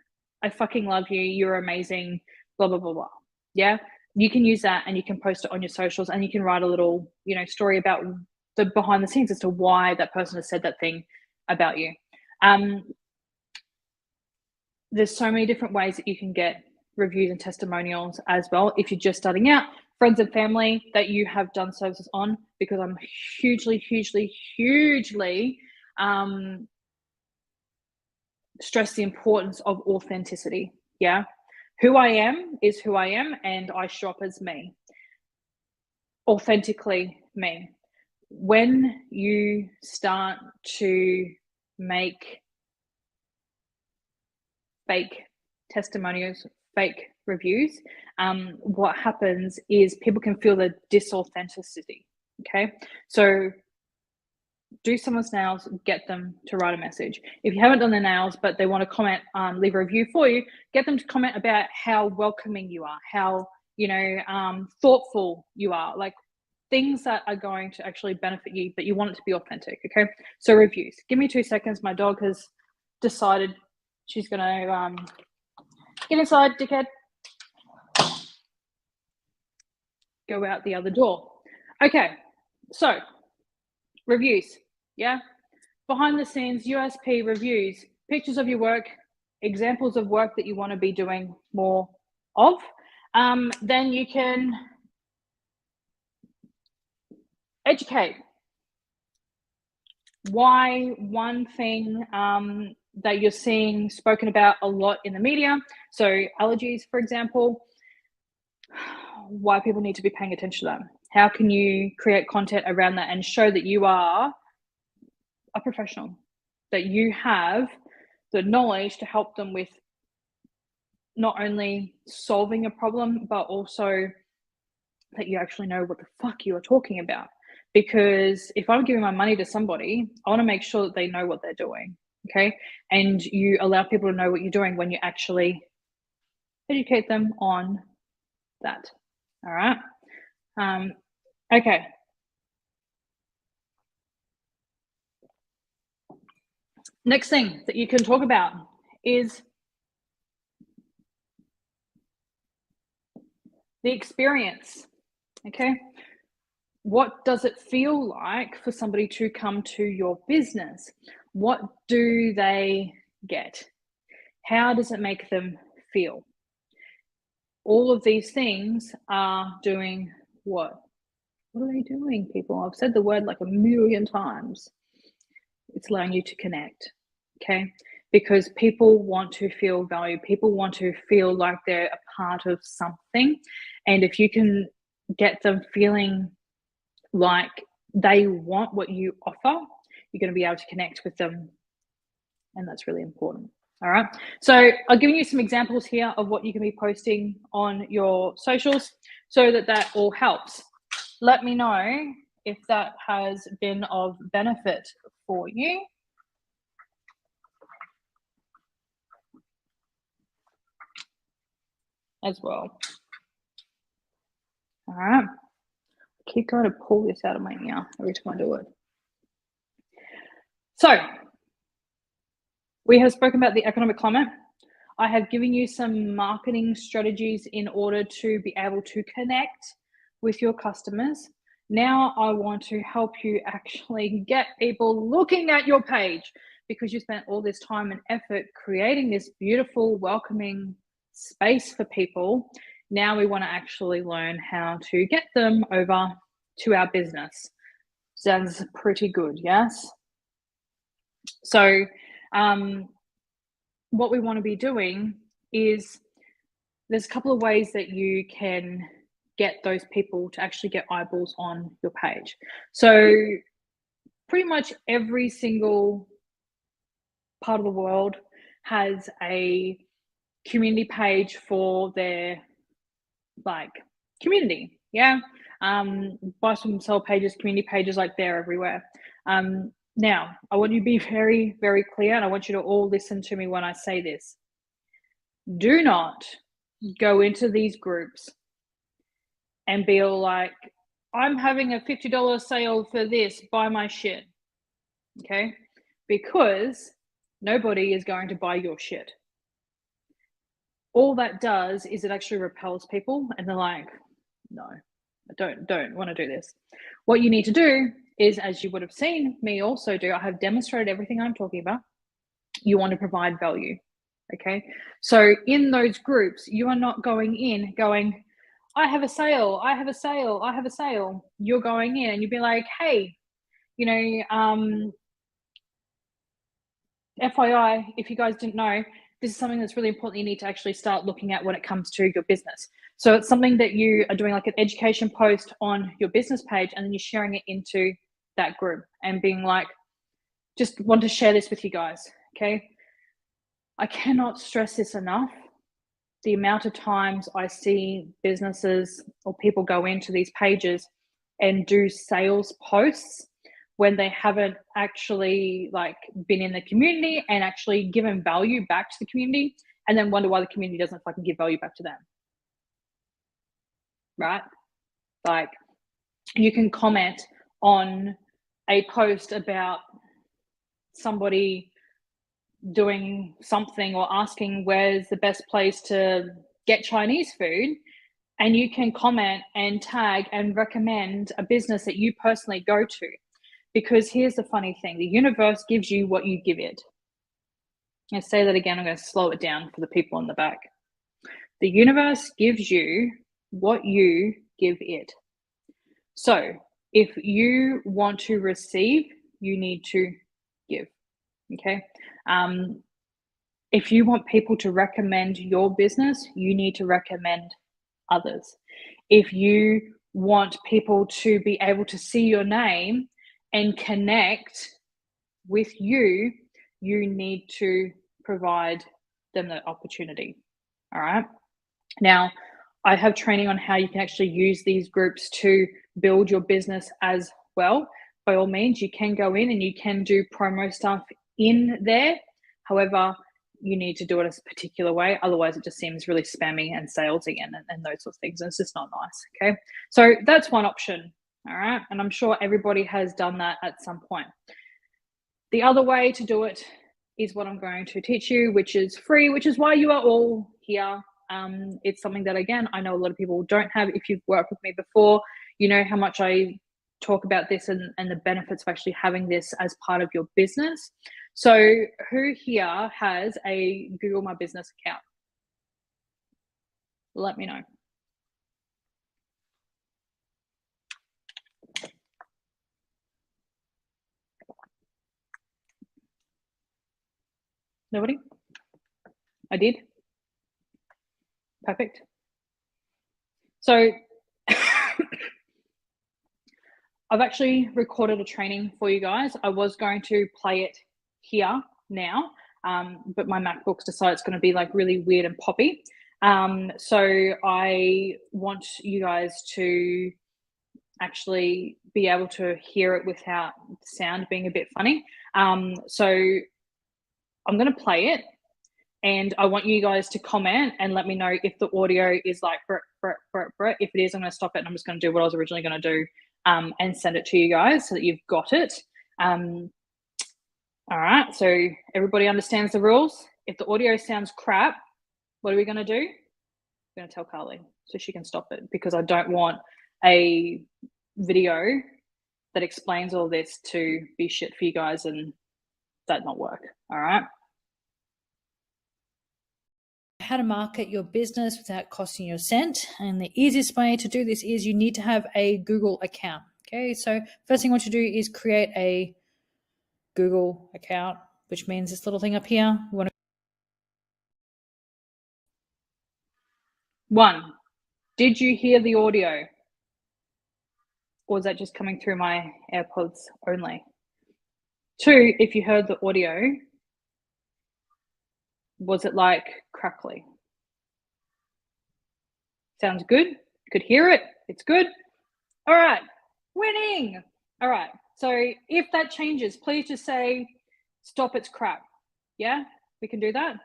A: I fucking love you, you're amazing, blah blah blah blah. Yeah, you can use that and you can post it on your socials and you can write a little, you know, story about the behind the scenes as to why that person has said that thing about you. There's so many different ways that you can get reviews and testimonials as well if you're just starting out. Friends and family that you have done services on, because I'm hugely stress the importance of authenticity. Yeah, who I am is who I am, and I show up as me, authentically me. When you start to make fake testimonials, fake reviews, what happens is people can feel the disauthenticity. Okay, so do someone's nails, get them to write a message. If you haven't done their nails but they want to comment, leave a review for you, get them to comment about how welcoming you are, how, you know, thoughtful you are, like things that are going to actually benefit you, but you want it to be authentic. Okay, so reviews. Give me 2 seconds. My dog has decided she's gonna get inside, dickhead. Go out the other door. Okay, so reviews. Yeah, behind the scenes, USP reviews, pictures of your work, examples of work that you want to be doing more of. Then you can educate why one thing that you're seeing spoken about a lot in the media. So allergies, for example, why people need to be paying attention to that. How can you create content around that and show that you are a professional, that you have the knowledge to help them with not only solving a problem, but also that you actually know what the fuck you are talking about. Because if I'm giving my money to somebody, I want to make sure that they know what they're doing. Okay. And you allow people to know what you're doing when you actually educate them on that. All right. Okay. Next thing that you can talk about is the experience. Okay. What does it feel like for somebody to come to your business? What do they get? How does it make them feel? All of these things are doing what? What are they doing, people? I've said the word like a million times. It's allowing you to connect, okay? Because people want to feel valued. People want to feel like they're a part of something. And if you can get them feeling like they want what you offer, you're going to be able to connect with them. And that's really important. All right. So I've given you some examples here of what you can be posting on your socials so that all helps. Let me know if that has been of benefit for you. As well. All right. I keep trying to pull this out of my ear every time I do it. So we have spoken about the economic climate. I have given you some marketing strategies in order to be able to connect with your customers. Now I want to help you actually get people looking at your page because you spent all this time and effort creating this beautiful, welcoming space for people. Now we want to actually learn how to get them over to our business. Sounds pretty good, yes? So, what we want to be doing is there's a couple of ways that you can get those people to actually get eyeballs on your page. So pretty much every single part of the world has a community page for their like community. Yeah. Buy some sell pages, community pages, like they're everywhere. Now, I want you to be very, very clear, and I want you to all listen to me when I say this. Do not go into these groups and be all like, I'm having a $50 sale for this, buy my shit. Okay? Because nobody is going to buy your shit. All that does is it actually repels people, and they're like, no, I don't want to do this. What you need to do is, as you would have seen me also do, I have demonstrated everything I'm talking about. You want to provide value. Okay. So in those groups, you are not going in going, I have a sale, I have a sale, I have a sale. You're going in and you'd be like, hey, you know, FYI, if you guys didn't know, this is something that's really important you need to actually start looking at when it comes to your business. So it's something that you are doing like an education post on your business page, and then you're sharing it into that group and being like, just want to share this with you guys. Okay. I cannot stress this enough. The amount of times I see businesses or people go into these pages and do sales posts when they haven't actually like been in the community and actually given value back to the community, and then wonder why the community doesn't fucking give value back to them. Right? Like, you can comment on a post about somebody doing something or asking where's the best place to get Chinese food, and you can comment and tag and recommend a business that you personally go to. Because here's the funny thing, the universe gives you what you give it. I'll say that again, I'm going to slow it down for the people in the back. The universe gives you what you give it. So if you want to receive, you need to give. Okay. If you want people to recommend your business, you need to recommend others. If you want people to be able to see your name and connect with you, you need to provide them the opportunity. All right. Now, I have training on how you can actually use these groups to build your business as well. By all means, you can go in and you can do promo stuff in there. However, you need to do it a particular way. Otherwise, it just seems really spammy and salesy and those sorts of things. And it's just not nice. Okay. So that's one option. All right. And I'm sure everybody has done that at some point. The other way to do it is what I'm going to teach you, which is free, which is why you are all here. It's something that, again, I know a lot of people don't have. If you've worked with me before, you know how much I talk about this and the benefits of actually having this as part of your business. So who here has a Google My Business account? Let me know. Nobody? I did. Perfect. So I've actually recorded a training for you guys. I was going to play it here now, but my MacBook's decided it's going to be like really weird and poppy. So I want you guys to actually be able to hear it without sound being a bit funny. So I'm going to play it. And I want you guys to comment and let me know if the audio is like, if it is, I'm going to stop it and I'm just going to do what I was originally going to do and send it to you guys so that you've got it. All right, so everybody understands the rules. If the audio sounds crap, what are we going to do? We're going to tell Carly so she can stop it, because I don't want a video that explains all this to be shit for you guys and that not work. All right.
B: How to market your business without costing you a cent. And the easiest way to do this is you need to have a Google account. Okay, so first thing I want you to do is create a Google account, which means this little thing up here. You want to
A: One, did you hear the audio? Or is that just coming through my AirPods only? Two, if you heard the audio, was it like crackly? Sounds good. Could hear it. It's good. All right. Winning. All right. So if that changes, please just say, stop, it's crap. Yeah, we can do that.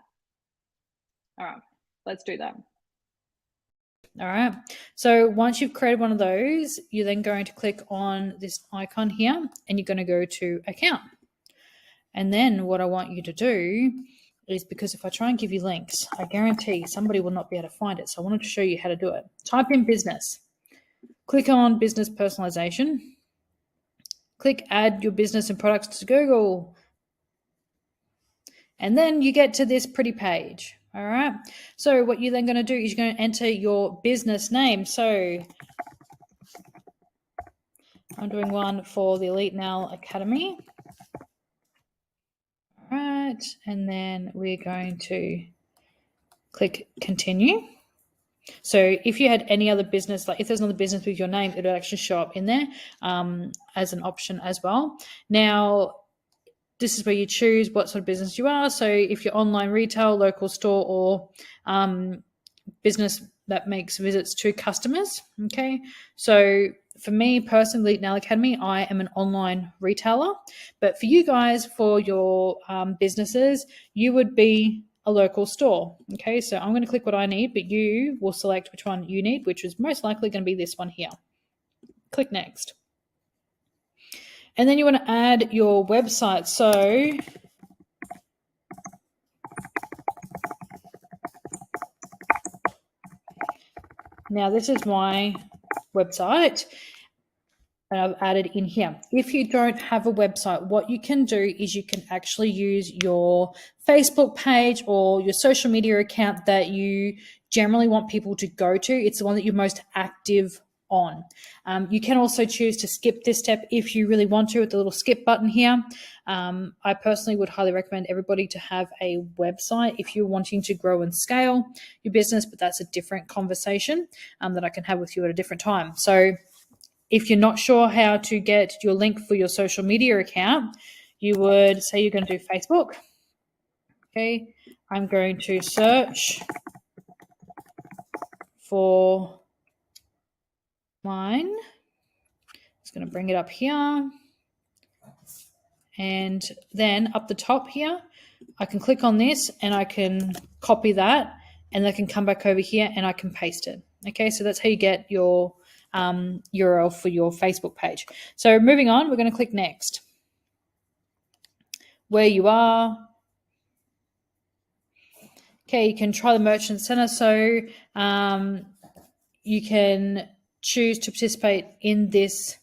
A: All right. Let's do that.
B: All right. So once you've created one of those, you're then going to click on this icon here and you're going to go to account. And then what I want you to do is, because if I try and give you links, I guarantee somebody will not be able to find it. So I wanted to show you how to do it. Type in business, click on business personalization, click add your business and products to Google. And then you get to this pretty page. All right. So what you're then going to do is you're going to enter your business name. So I'm doing one for the Elite Now Academy. All right. And then we're going to click continue. So if you had any other business, like if there's another business with your name, it will actually show up in there as an option as well. Now, this is where you choose what sort of business you are. So if you're online retail, local store, or business that makes visits to customers, okay? So for me personally, Now Academy, I am an online retailer. But for you guys, for your businesses, you would be a local store, okay? So I'm going to click what I need, but you will select which one you need, which is most likely going to be this one here. Click next. And then you want to add your website. So now this is my website and I've added in here. If you don't have a website, what you can do is you can actually use your Facebook page or your social media account that you generally want people to go to. It's the one that you're most active on. You can also choose to skip this step if you really want to with the little skip button here. I personally would highly recommend everybody to have a website if you're wanting to grow and scale your business, but that's a different conversation that I can have with you at a different time. So if you're not sure how to get your link for your social media account, you would say you're going to do Facebook. Okay, I'm going to search for mine. Just going to bring it up here. And then up the top here, I can click on this and I can copy that, and I can come back over here and I can paste it. Okay, so that's how you get your URL for your Facebook page. So moving on, we're going to click next. Where you are. Okay, you can try the Merchant Center. So you can choose to participate in this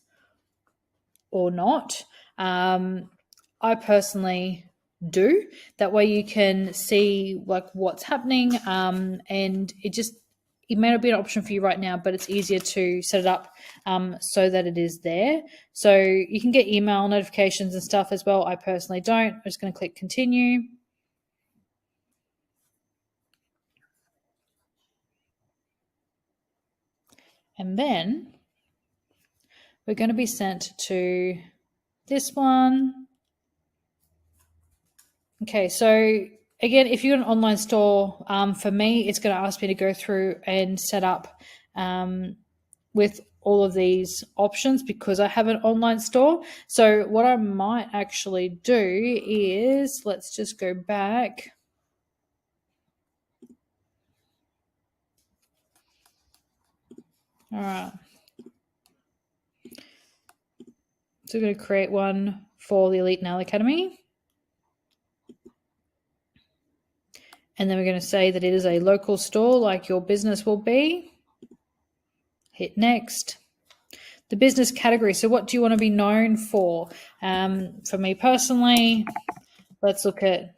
B: or not. I personally do. That way you can see like what's happening, and it may not be an option for you right now, but it's easier to set it up so that it is there. So you can get email notifications and stuff as well. I personally don't. I'm just going to click continue. And then we're going to be sent to this one. Okay, so again, if you're an online store, for me, it's going to ask me to go through and set up with all of these options because I have an online store. So what I might actually do is, let's just go back. All right. So we're going to create one for the Elite Nail Academy. And then we're going to say that it is a local store like your business will be. Hit next. The business category. So what do you want to be known for? For me personally, let's look at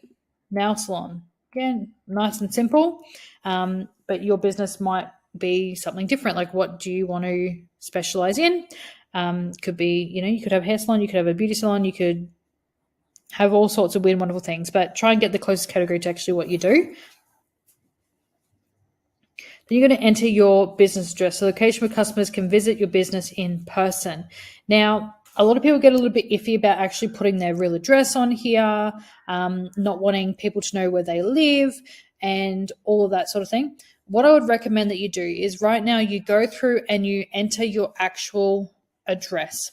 B: nail salon. Again, nice and simple. But your business might be something different. Like what do you want to specialize in? Could be, you could have a hair salon, you could have a beauty salon, you could have all sorts of weird, wonderful things, but try and get the closest category to actually what you do. Then you're going to enter your business address, the location where customers can visit your business in person. Now, a lot of people get a little bit iffy about actually putting their real address on here, not wanting people to know where they live and all of that sort of thing. What I would recommend that you do is right now you go through and you enter your actual address.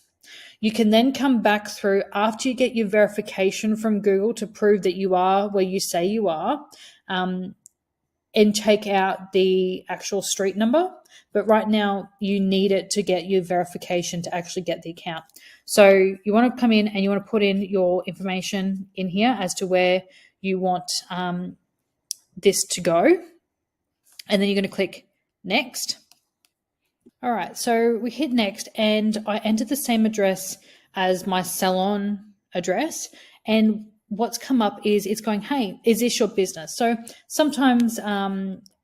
B: You can then come back through after you get your verification from Google to prove that you are where you say you are, and take out the actual street number. But right now you need it to get your verification to actually get the account. So you want to come in and you want to put in your information in here as to where you want this to go. And then you're going to click next. All right, so we hit next and I entered the same address as my salon address. And what's come up is it's going, hey, is this your business? So sometimes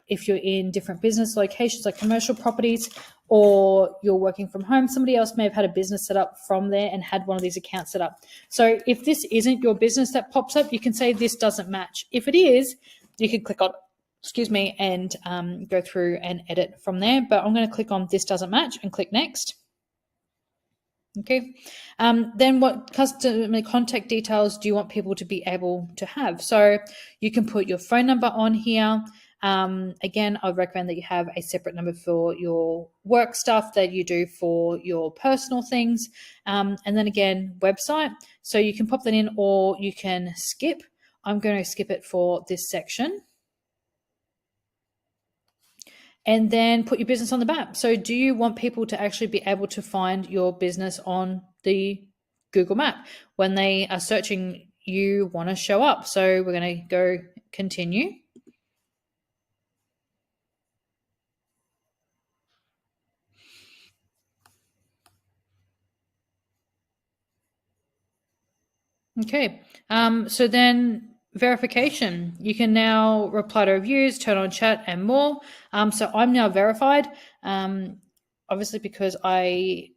B: if you're in different business locations like commercial properties or you're working from home, somebody else may have had a business set up from there and had one of these accounts set up. So if this isn't your business that pops up, you can say this doesn't match. If it is, you can click on and go through and edit from there. But I'm going to click on this doesn't match and click next. Okay. Then what customer contact details do you want people to be able to have? So you can put your phone number on here. Again, I would recommend that you have a separate number for your work stuff that you do for your personal things. And then again, website. So you can pop that in or you can skip. I'm going to skip it for this section. And then put your business on the map. So do you want people to actually be able to find your business on the Google map? When they are searching, you want to show up. So we're going to go continue. Okay, so then verification. You can now reply to reviews, turn on chat and more. So I'm now verified. obviously because I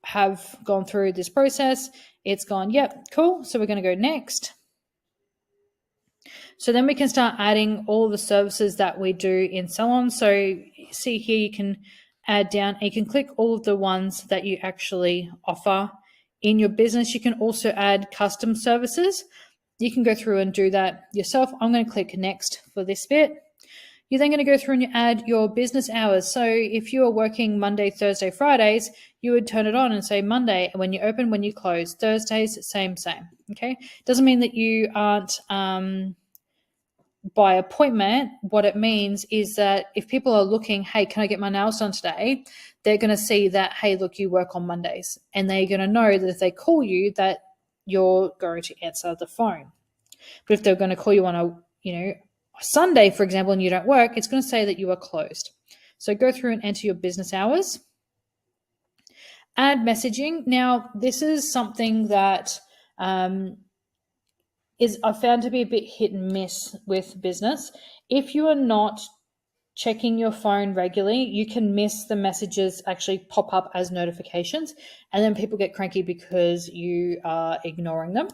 B: have gone through this process, it's gone, yep, cool. So we're going to go next. So then we can start adding all the services that we do in salon. So see here, you can add down and you can click all of the ones that you actually offer in your business. You can also add custom services. You can go through and do that yourself. I'm going to click next for this bit. You're then going to go through and you add your business hours. So if you are working Monday, Thursday, Fridays, you would turn it on and say Monday when you open, when you close. Thursdays, same. Okay. Doesn't mean that you aren't by appointment. What it means is that if people are looking, hey, can I get my nails done today? They're going to see that, hey, look, you work on Mondays. And they're going to know that if they call you, that you're going to answer the phone. But if they're going to call you on a Sunday, for example, and you don't work, it's going to say that you are closed. So go through and enter your business hours. Add messaging. Now, this is something that is I found to be a bit hit and miss with business. If you are not checking your phone regularly, you can miss the messages actually pop up as notifications, and then people get cranky because you are ignoring them.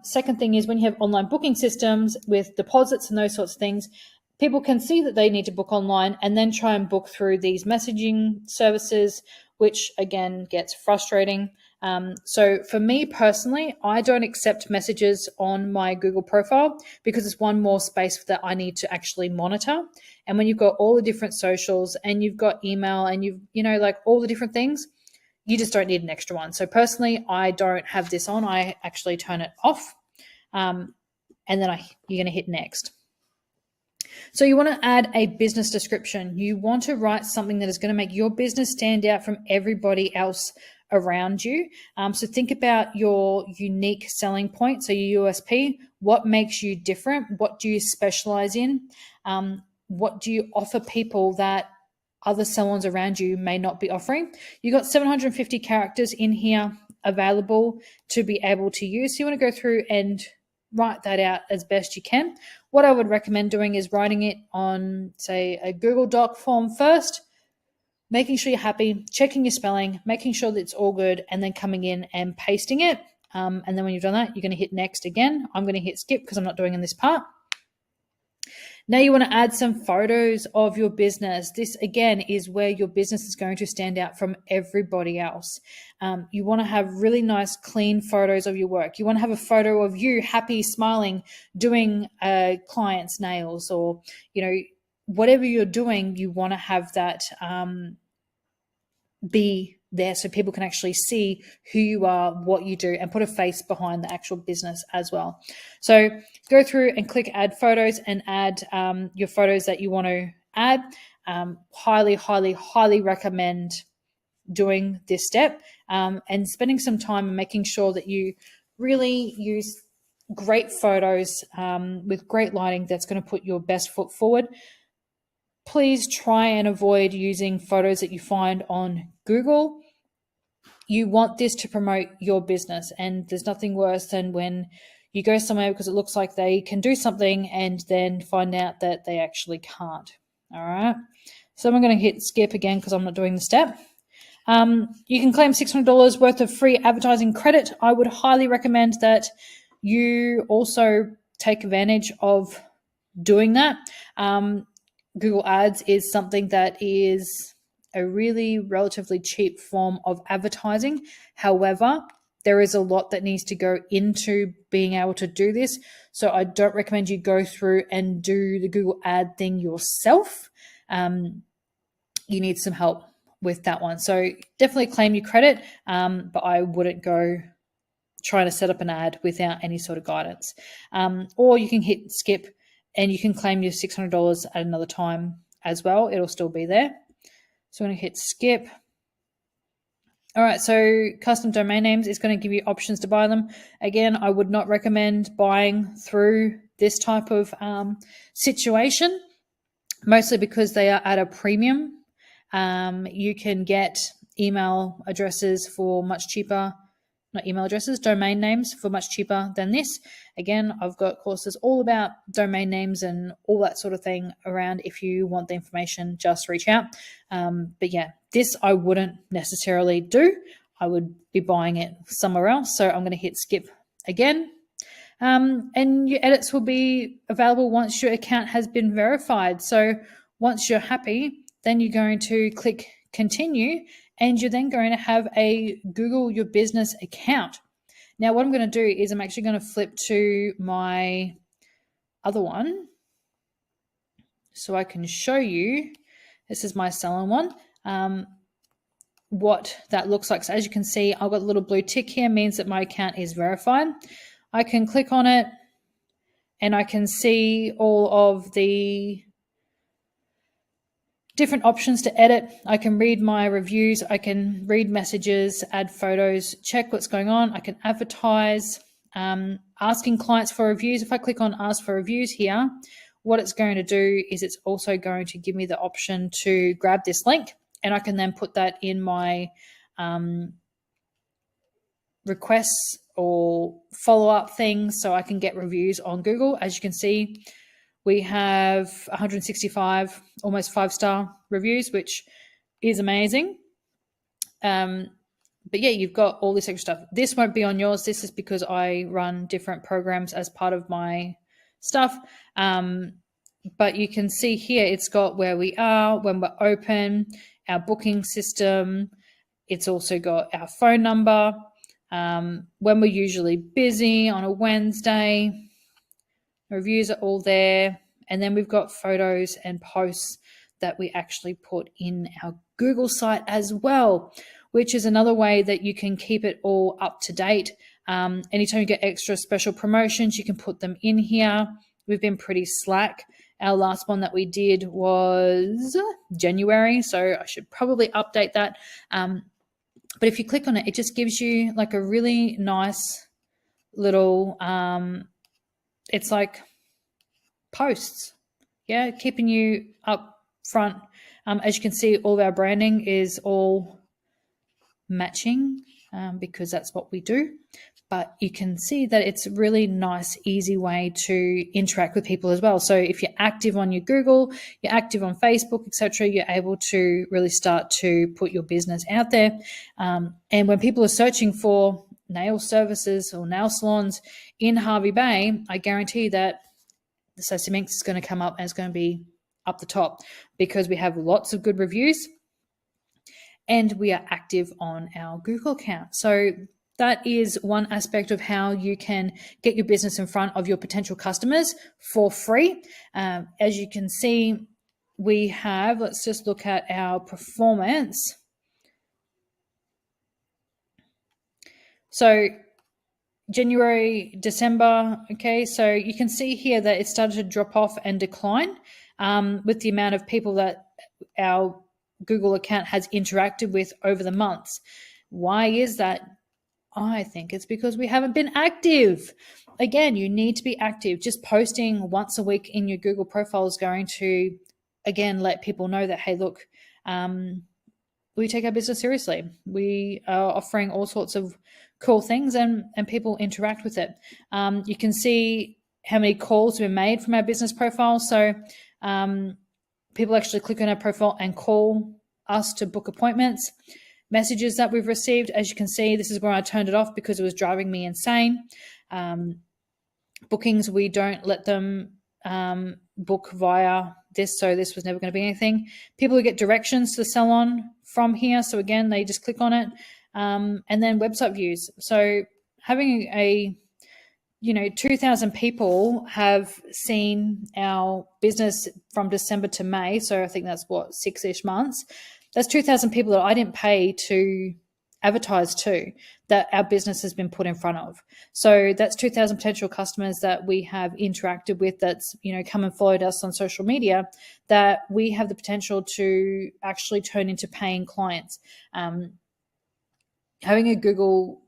B: Second thing is when you have online booking systems with deposits and those sorts of things, people can see that they need to book online and then try and book through these messaging services, which again gets frustrating. So for me personally, I don't accept messages on my Google profile because it's one more space that I need to actually monitor. And when you've got all the different socials and you've got email and like all the different things, you just don't need an extra one. So personally, I don't have this on. I actually turn it off. And then you're going to hit next. So you want to add a business description. You want to write something that is going to make your business stand out from everybody else around you. So think about your unique selling point. So your USP, what makes you different? What do you specialize in? What do you offer people that other salons around you may not be offering? You got 750 characters in here available to be able to use. So you want to go through and write that out as best you can. What I would recommend doing is writing it on, say, a Google Doc form first, making sure you're happy, checking your spelling, making sure that it's all good, and then coming in and pasting it. And then when you've done that, you're going to hit next again. I'm going to hit skip because I'm not doing in this part. Now you want to add some photos of your business. This, again, is where your business is going to stand out from everybody else. You want to have really nice, clean photos of your work. You want to have a photo of you happy, smiling, doing a client's nails, or, whatever you're doing, you want to have that be there so people can actually see who you are, what you do, and put a face behind the actual business as well. So go through and click add photos and add your photos that you want to add. Highly, highly, highly recommend doing this step and spending some time and making sure that you really use great photos with great lighting that's going to put your best foot forward. Please try and avoid using photos that you find on Google. You want this to promote your business, and there's nothing worse than when you go somewhere because it looks like they can do something and then find out that they actually can't. All right. So I'm going to hit skip again because I'm not doing the step. You can claim $600 worth of free advertising credit. I would highly recommend that you also take advantage of doing that. Google Ads is something that is a really relatively cheap form of advertising. However, there is a lot that needs to go into being able to do this. So I don't recommend you go through and do the Google ad thing yourself. You need some help with that one. So definitely claim your credit, but I wouldn't go trying to set up an ad without any sort of guidance. Or you can hit skip and you can claim your $600 at another time as well. It'll still be there. So I'm going to hit skip. All right, so custom domain names is going to give you options to buy them. Again, I would not recommend buying through this type of situation, mostly because they are at a premium. You can get email addresses for much cheaper not email addresses, domain names for much cheaper than this. Again, I've got courses all about domain names and all that sort of thing around. If you want the information, just reach out. But yeah, this I wouldn't necessarily do. I would be buying it somewhere else. So I'm going to hit skip again. And your edits will be available once your account has been verified. So once you're happy, then you're going to click continue, and you're then going to have a Google Your Business account. Now, what I'm going to do is I'm actually going to flip to my other one so I can show you. This is my salon one. What that looks like. So as you can see, I've got a little blue tick here, means that my account is verified. I can click on it and I can see all of the different options to edit. I can read my reviews, I can read messages, add photos, check what's going on. I can advertise, asking clients for reviews. If I click on ask for reviews here, what it's going to do is it's also going to give me the option to grab this link, and I can then put that in my requests or follow-up things so I can get reviews on Google. As you can see, we have 165 almost 5-star reviews, which is amazing. But yeah, you've got all this extra stuff. This won't be on yours. This is because I run different programs as part of my stuff. But you can see here, it's got where we are, when we're open, our booking system. It's also got our phone number, when we're usually busy on a Wednesday. Reviews are all there. And then we've got photos and posts that we actually put in our Google site as well, which is another way that you can keep it all up to date. Anytime you get extra special promotions, you can put them in here. We've been pretty slack. Our last one that we did was January, so I should probably update that. But if you click on it, it just gives you like a really nice little, it's like posts, yeah, keeping you up front. As you can see, all of our branding is all matching because that's what we do. But you can see that it's a really nice, easy way to interact with people as well. So if you're active on your Google, you're active on Facebook, etc., you're able to really start to put your business out there. And when people are searching for nail services or nail salons in Hervey Bay, I guarantee that the Sassy Minx is going to come up and it's going to be up the top because we have lots of good reviews and we are active on our Google account. So that is one aspect of how you can get your business in front of your potential customers for free. As you can see, we have, let's just look at our performance. So January, December, okay, so you can see here that it started to drop off and decline with the amount of people that our Google account has interacted with over the months. Why is that? I think it's because we haven't been active. Again, you need to be active. Just posting once a week in your Google profile is going to, again, let people know that, hey, look, we take our business seriously. We are offering all sorts of cool things and people interact with it. You can see how many calls have been made from our business profile. So people actually click on our profile and call us to book appointments. Messages that we've received, as you can see, this is where I turned it off because it was driving me insane. Bookings, we don't let them book via this, so this was never going to be anything. People who get directions to the salon from here, so again, they just click on it. And then website views. So having 2,000 people have seen our business from December to May, so I think that's what, 6-ish months. That's 2,000 people that I didn't pay to advertise to, that our business has been put in front of. So that's 2,000 potential customers that we have interacted with, that's, come and followed us on social media, that we have the potential to actually turn into paying clients. Having a Google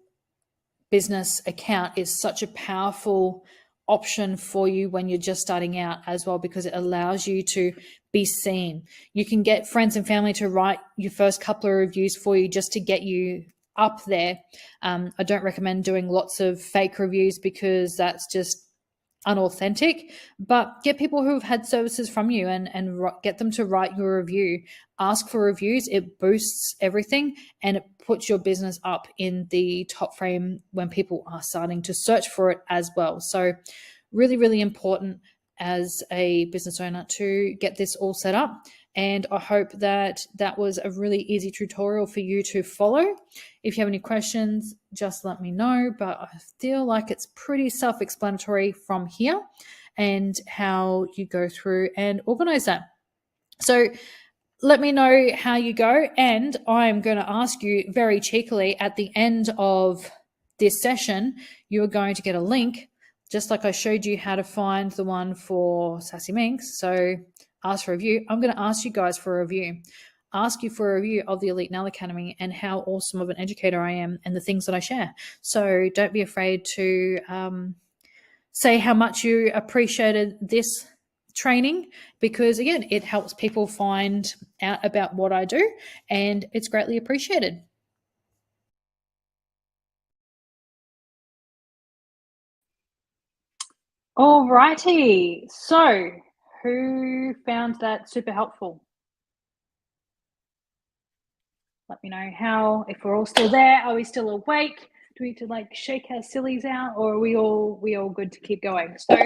B: business account is such a powerful option for you when you're just starting out as well, because it allows you to be seen. You can get friends and family to write your first couple of reviews for you just to get you up there. I don't recommend doing lots of fake reviews because that's just unauthentic, but get people who have had services from you and get them to write your review. Ask for reviews. It boosts everything and it puts your business up in the top frame when people are starting to search for it as well. So really, really important as a business owner to get this all set up. And I hope that that was a really easy tutorial for you to follow. If you have any questions, just let me know. But I feel like it's pretty self-explanatory from here and how you go through and organize that. So let me know how you go. And I'm going to ask you very cheekily at the end of this session, you're going to get a link, just like I showed you how to find the one for Sassy Minx. So ask for a review. I'm going to ask you guys for a review. Ask you for a review of the Elite Nail Academy and how awesome of an educator I am and the things that I share. So don't be afraid to say how much you appreciated this training, because again, it helps people find out about what I do and it's greatly appreciated.
A: All righty. So who found that super helpful? Let me know how, if we're all still there, are we still awake? Do we need to like shake our sillies out, or are we all good to keep going? So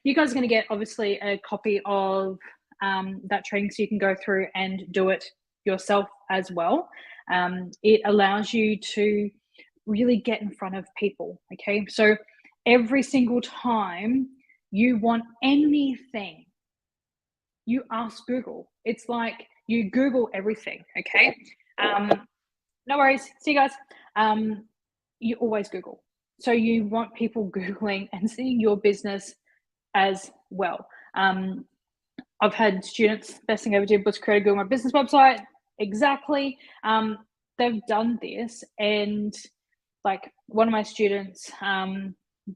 A: you guys are going to get obviously a copy of that training so you can go through and do it yourself as well. It allows you to really get in front of people. Okay, so every single time you want anything, you ask Google. It's like you Google everything. Okay. No worries. See you guys. You always Google. So you want people Googling and seeing your business as well. I've had students, best thing I ever did was create a Google My Business website. Exactly. They've done this, and like one of my students,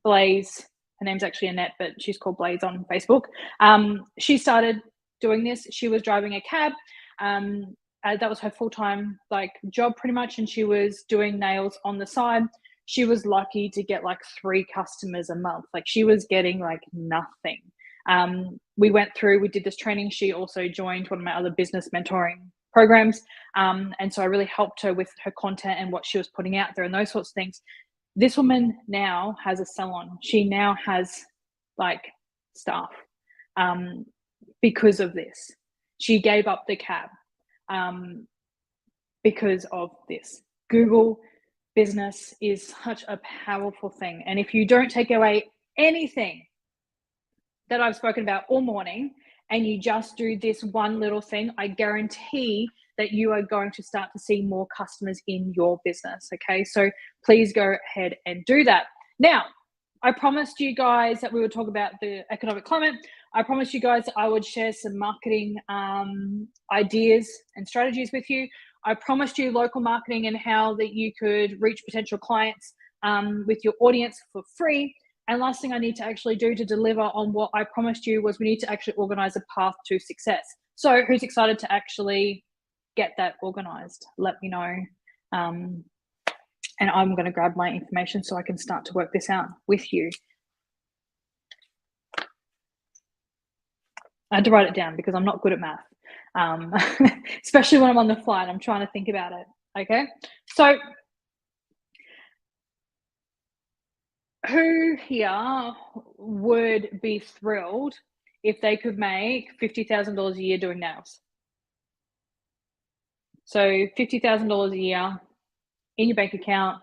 A: Blaze, her name's actually Annette, but she's called Blaze on Facebook. She started doing this. She was driving a cab. That was her full-time like job pretty much, and she was doing nails on the side. She was lucky to get like 3 customers a month. Like she was getting like nothing. We went through, we did this training. She also joined one of my other business mentoring programs. And so I really helped her with her content and what she was putting out there and those sorts of things. This woman now has a salon. She now has like staff because of this. She gave up the cab because of this. Google business is such a powerful thing. And if you don't take away anything that I've spoken about all morning and you just do this one little thing, I guarantee that you are going to start to see more customers in your business. Okay, so please go ahead and do that. Now, I promised you guys that we would talk about the economic climate. I promised you guys I would share some marketing ideas and strategies with you. I promised you local marketing and how that you could reach potential clients with your audience for free. And last thing I need to actually do to deliver on what I promised you was we need to actually organize a path to success. So who's excited to actually get that organized? Let me know. And I'm going to grab my information so I can start to work this out with you. I had to write it down because I'm not good at math, especially when I'm on the fly and I'm trying to think about it. Okay, so who here would be thrilled if they could make $50,000 a year doing nails? So $50,000 a year in your bank account.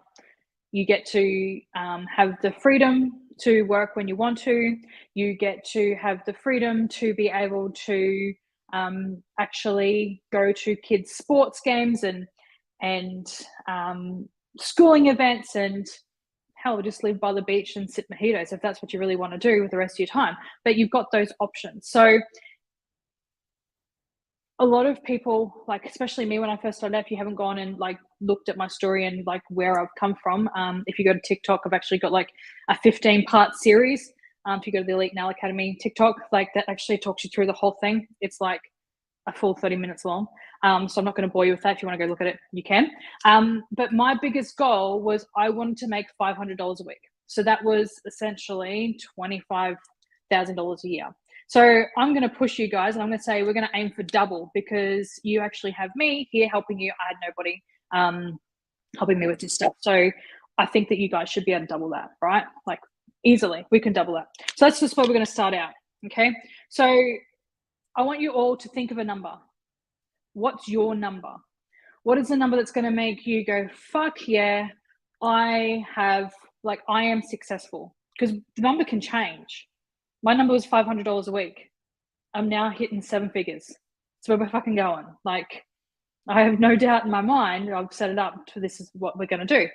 A: You get to have the freedom to work when you want to. You get to have the freedom to be able to actually go to kids' sports games and schooling events, and hell, just live by the beach and sip mojitos if that's what you really want to do with the rest of your time. But you've got those options. So a lot of people, like especially me when I first started, if you haven't gone and like looked at my story and like where I've come from, if you go to TikTok, I've actually got like a 15-part series. If you go to the Elite Nail Academy TikTok, like that actually talks you through the whole thing. It's like a full 30 minutes long. So I'm not going to bore you with that. If you want to go look at it, you can. But my biggest goal was I wanted to make $500 a week. So that was essentially $25,000 a year. So I'm going to push you guys, and I'm going to say we're going to aim for double, because you actually have me here helping you. I had nobody helping me with this stuff. So I think that you guys should be able to double that, right? Like easily, we can double that. So that's just where we're going to start out. Okay. So I want you all to think of a number. What's your number? What is the number that's going to make you go, fuck yeah, I am successful? Because the number can change. My number was $500 a week. I'm now hitting 7 figures. That's where we're fucking going. Like, I have no doubt in my mind, I've set it up to this is what we're going to do.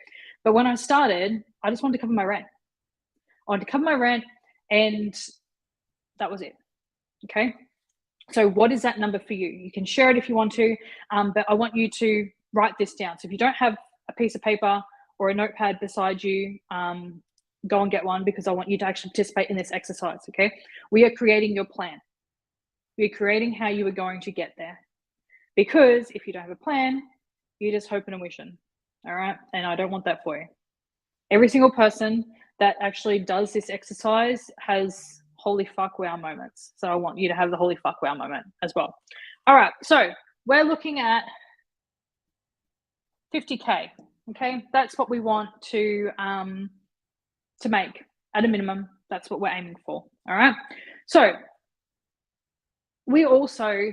A: But when I started, I just wanted to cover my rent. I wanted to cover my rent, and that was it. Okay. So what is that number for you? You can share it if you want to, but I want you to write this down. So if you don't have a piece of paper or a notepad beside you, go and get one, because I want you to actually participate in this exercise. Okay. We are creating your plan. We're creating how you are going to get there. Because if you don't have a plan, you're just hoping and wishing. All right. And I don't want that for you. Every single person that actually does this exercise has holy fuck wow moments. So I want you to have the holy fuck wow moment as well. All right. So we're looking at 50K. Okay. That's what we want to make at a minimum. That's what we're aiming for. All right. So we also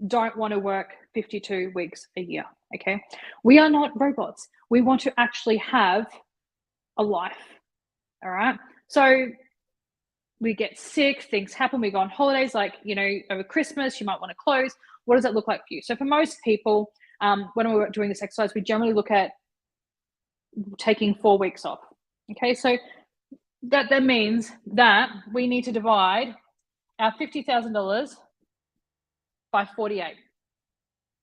A: don't want to work 52 weeks a year. Okay. We are not robots. We want to actually have a life. All right. So we get sick, things happen, we go on holidays, like, over Christmas, you might want to close. What does that look like for you? So for most people, when we're doing this exercise, we generally look at taking 4 weeks off. Okay. So that means that we need to divide our $50,000 by 48.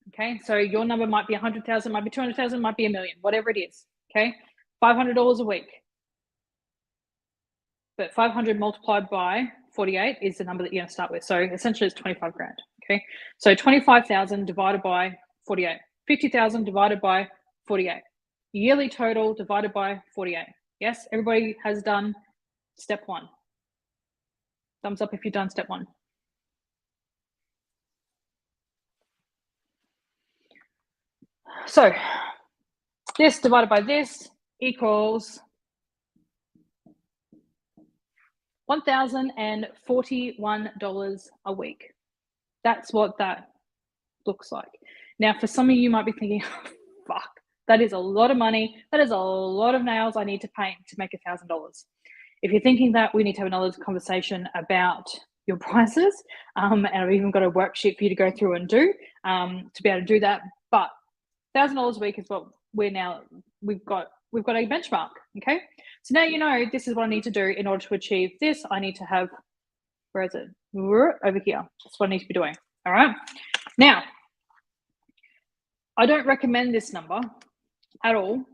A: Okay, so your number might be 100,000, might be 200,000, might be $1 million, whatever it is. Okay, $500 a week. But 500 multiplied by 48 is the number that you're going to start with. So essentially it's 25 grand. Okay, so 25,000 divided by 48, 50,000 divided by 48, yearly total divided by 48. Yes, everybody has done step 1. Thumbs up if you've done step 1. So this divided by this equals $1,041 a week. That's what that looks like. Now, for some of you might be thinking, oh, fuck, that is a lot of money. That is a lot of nails I need to paint to make $1,000. If you're thinking that, we need to have another conversation about your prices. And I've even got a worksheet for you to go through and do to be able to do that. But $1,000 a week is what we've got a benchmark. Okay. So now this is what I need to do in order to achieve this. I need to have, where is it? Over here. That's what I need to be doing. All right. Now, I don't recommend this number at all.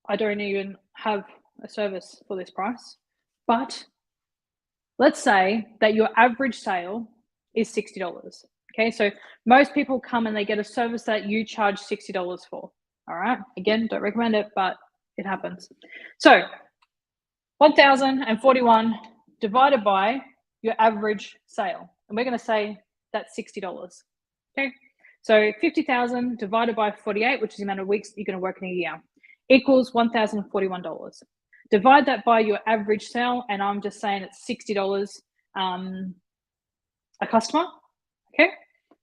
A: I don't even have a service for this price. But let's say that your average sale is $60. Okay, so most people come and they get a service that you charge $60 for. All right, again, don't recommend it, but it happens. So 1,041 divided by your average sale, and we're going to say that's $60. Okay, so 50,000 divided by 48, which is the amount of weeks you're going to work in a year, equals $1,041. Divide that by your average sale, and I'm just saying it's $60 a customer. Okay,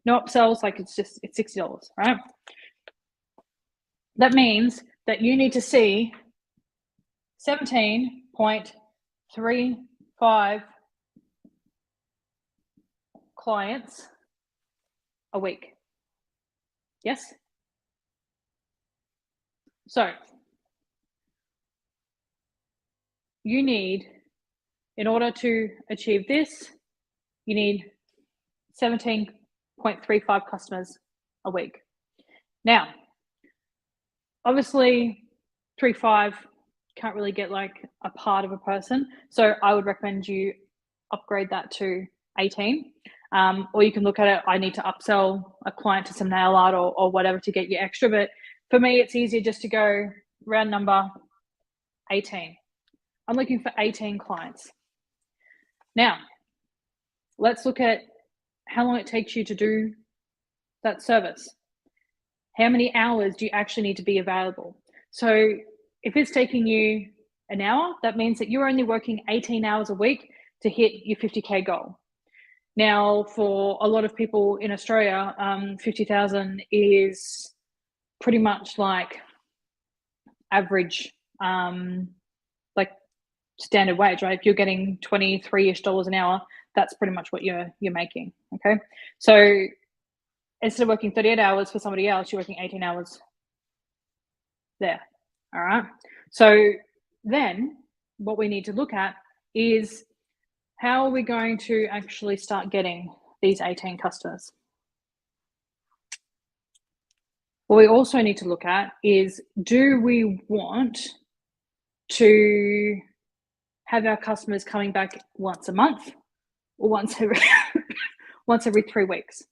A: no upsells, like it's $60, right? That means that you need to see 17.35 clients a week. Yes? So you need, in order to achieve this, you need 17.35 customers a week. Now, obviously 3.5 can't really get like a part of a person. So I would recommend you upgrade that to 18. Or you can look at it, I need to upsell a client to some nail art or whatever to get you extra. But for me, it's easier just to go round number 18. I'm looking for 18 clients. Now, let's look at how long it takes you to do that service. How many hours do you actually need to be available? So if it's taking you an hour, that means that you're only working 18 hours a week to hit your 50K goal. Now, for a lot of people in Australia, 50,000 is pretty much like average, like standard wage, right? If you're getting 23-ish dollars an hour, that's pretty much what you're making. Okay, so instead of working 38 hours for somebody else, you're working 18 hours there. All right. So then what we need to look at is how are we going to actually start getting these 18 customers? What we also need to look at is, do we want to have our customers coming back once a month or once every 3 weeks?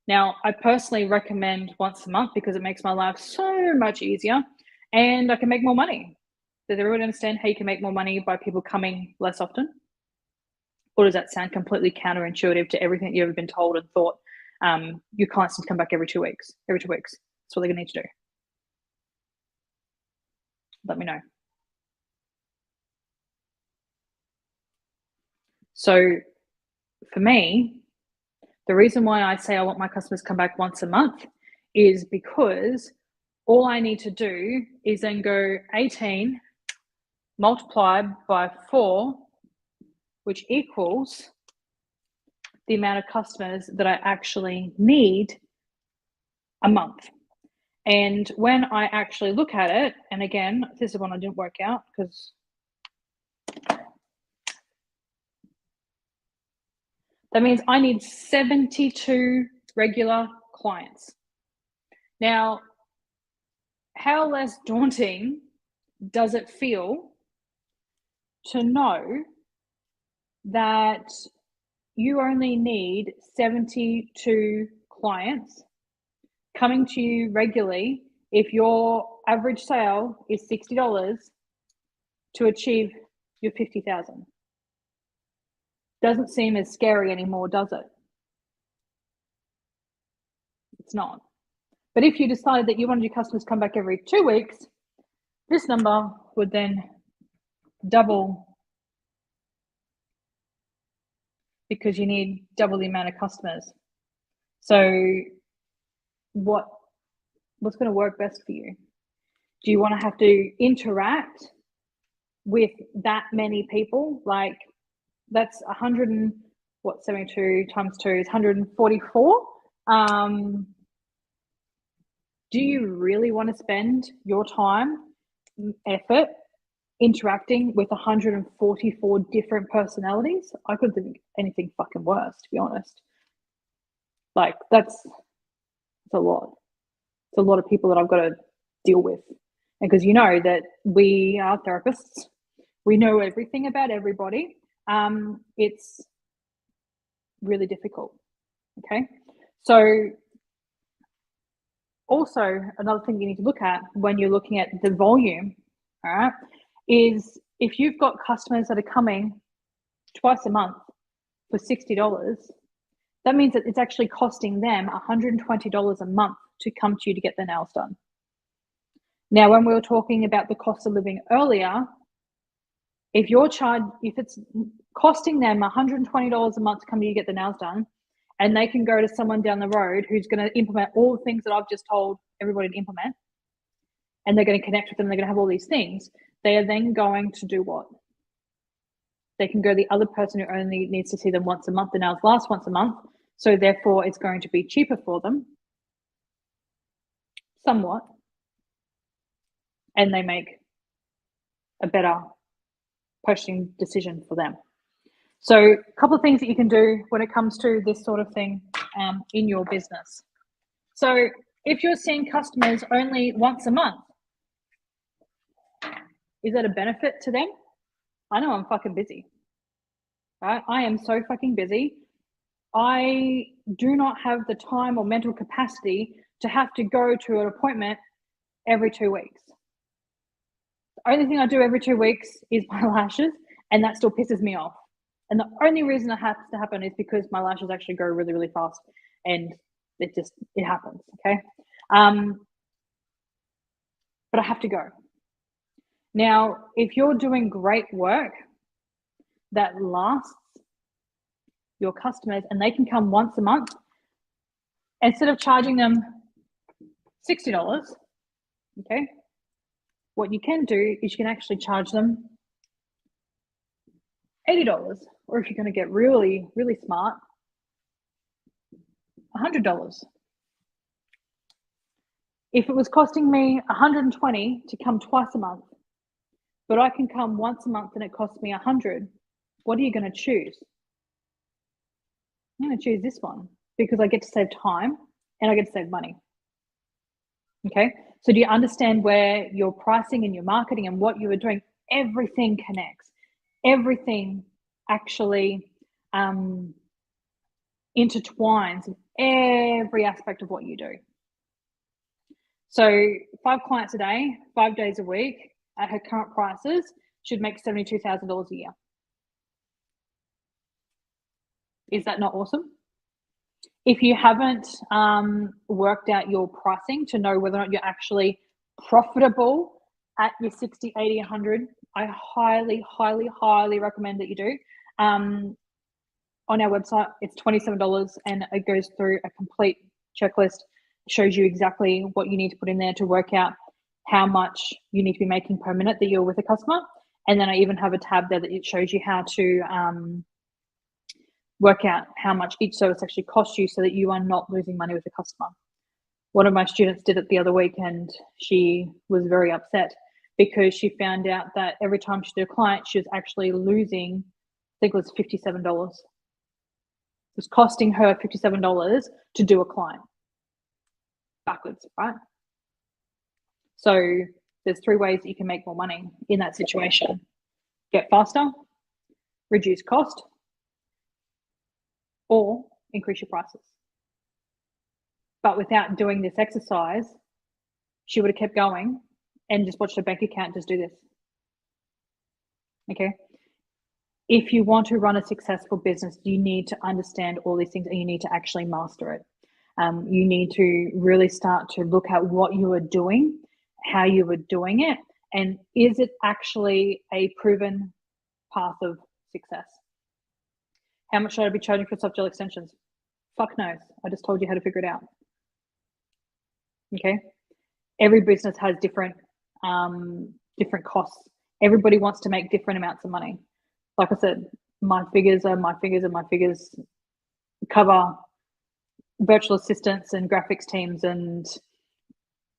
A: Now, I personally recommend once a month because it makes my life so much easier and I can make more money. Does everyone understand how you can make more money by people coming less often? Or does that sound completely counterintuitive to everything you've ever been told and thought? Your clients need to come back every 2 weeks. Every 2 weeks. That's what they're going to need to do. Let me know. So for me, the reason why I say I want my customers to come back once a month is because all I need to do is then go 18 multiplied by 4, which equals the amount of customers that I actually need a month. And when I actually look at it, and again, this is one I didn't work out because that means I need 72 regular clients. Now, how less daunting does it feel to know that you only need 72 clients coming to you regularly if your average sale is $60 to achieve your 50,000? Doesn't seem as scary anymore, does it? It's not. But if you decided that you wanted your customers to come back every 2 weeks, this number would then double because you need double the amount of customers. So what's going to work best for you? Do you want to have to interact with that many people? Like, that's 72 times 2 is 144. Do you really want to spend your time, effort interacting with 144 different personalities? I couldn't think of anything fucking worse, to be honest. Like, that's a lot. It's a lot of people that I've got to deal with. And because you know that we are therapists, we know everything about everybody. It's really difficult. Okay. So also another thing you need to look at when you're looking at the volume, all right, is if you've got customers that are coming twice a month for $60, that means that it's actually costing them $120 a month to come to you to get their nails done. Now, when we were talking about the cost of living earlier, if it's costing them $120 a month to come to you to get the nails done, and they can go to someone down the road who's going to implement all the things that I've just told everybody to implement, and they're going to connect with them, they're going to have all these things, they are then going to do what? They can go to the other person who only needs to see them once a month. The nails last once a month, so therefore it's going to be cheaper for them, somewhat, and they make a better purchasing decision for them. So a couple of things that you can do when it comes to this sort of thing in your business. So if you're seeing customers only once a month, is that a benefit to them? I know I'm fucking busy. Right? I am so fucking busy. I do not have the time or mental capacity to have to go to an appointment every 2 weeks. The only thing I do every 2 weeks is my lashes, and that still pisses me off. And the only reason it has to happen is because my lashes actually grow really, really fast, and it happens, okay? But I have to go. Now, if you're doing great work that lasts your customers and they can come once a month, instead of charging them $60, okay, what you can do is you can actually charge them $80, or if you're going to get really, really smart, $100. If it was costing me $120 to come twice a month, but I can come once a month and it costs me $100, what are you going to choose? I'm going to choose this one because I get to save time and I get to save money. Okay, so do you understand where your pricing and your marketing and what you are doing, everything connects, everything actually intertwines in every aspect of what you do. So 5 clients a day, 5 days a week at her current prices should make $72,000 a year. Is that not awesome? If you haven't worked out your pricing to know whether or not you're actually profitable at your 60, 80, 100, I highly, highly, highly recommend that you do. On our website, it's $27 and it goes through a complete checklist, shows you exactly what you need to put in there to work out how much you need to be making per minute that you're with a customer. And then I even have a tab there that it shows you how to work out how much each service actually costs you so that you are not losing money with the customer. One of my students did it the other week and she was very upset because she found out that every time she did a client, she was actually losing, I think it was $57. It was costing her $57 to do a client. Backwards, right? So there's 3 ways that you can make more money in that situation. Get faster, reduce cost, or increase your prices. But without doing this exercise, she would have kept going and just watched her bank account just do this. Okay. If you want to run a successful business, you need to understand all these things and you need to actually master it. You need to really start to look at what you are doing, how you are doing it, and is it actually a proven path of success? How much should I be charging for soft gel extensions? Fuck knows. I just told you how to figure it out. Okay. Every business has different costs. Everybody wants to make different amounts of money. Like I said, my figures cover virtual assistants and graphics teams and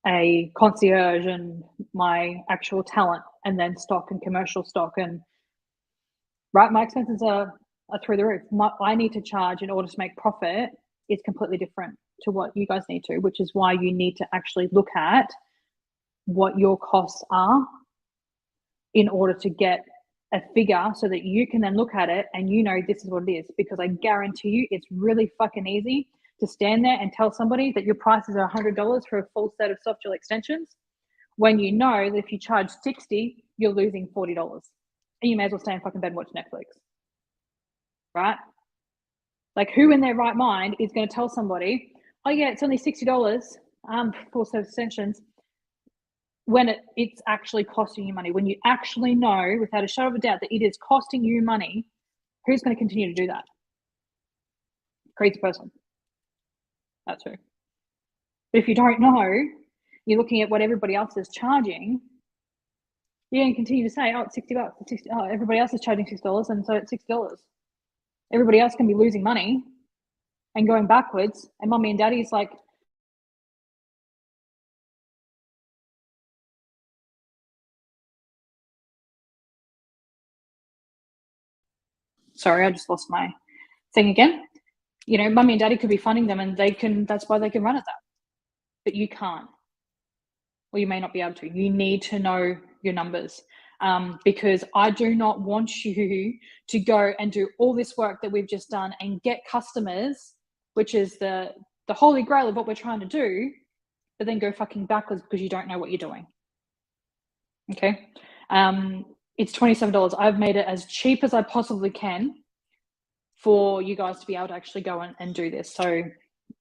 A: a concierge and my actual talent and then stock and commercial stock. And right, my expenses are through the roof. I need to charge in order to make profit is completely different to what you guys need to, which is why you need to actually look at what your costs are in order to get a figure so that you can then look at it and you know this is what it is. Because I guarantee you it's really fucking easy to stand there and tell somebody that your prices are $100 for a full set of soft gel extensions when you know that if you charge $60, you're losing $40. And you may as well stay in fucking bed and watch Netflix. Right? Like, who in their right mind is going to tell somebody, oh yeah, it's only $60 for set of extensions, when it's actually costing you money? When you actually know without a shadow of a doubt that it is costing you money, who's going to continue to do that? Crazy person. That's who. But if you don't know, you're looking at what everybody else is charging, you're going to continue to say, oh, it's $60. It's 60. Oh, everybody else is charging $6, and so it's $60. Everybody else can be losing money and going backwards, and mommy and daddy's like, sorry, I just lost my thing again. You know, mummy and daddy could be funding them and that's why they can run at that. But you can't, or you may not be able to. You need to know your numbers. because I do not want you to go and do all this work that we've just done and get customers, which is the holy grail of what we're trying to do, but then go fucking backwards because you don't know what you're doing. Okay. It's $27. I've made it as cheap as I possibly can for you guys to be able to actually go and do this. So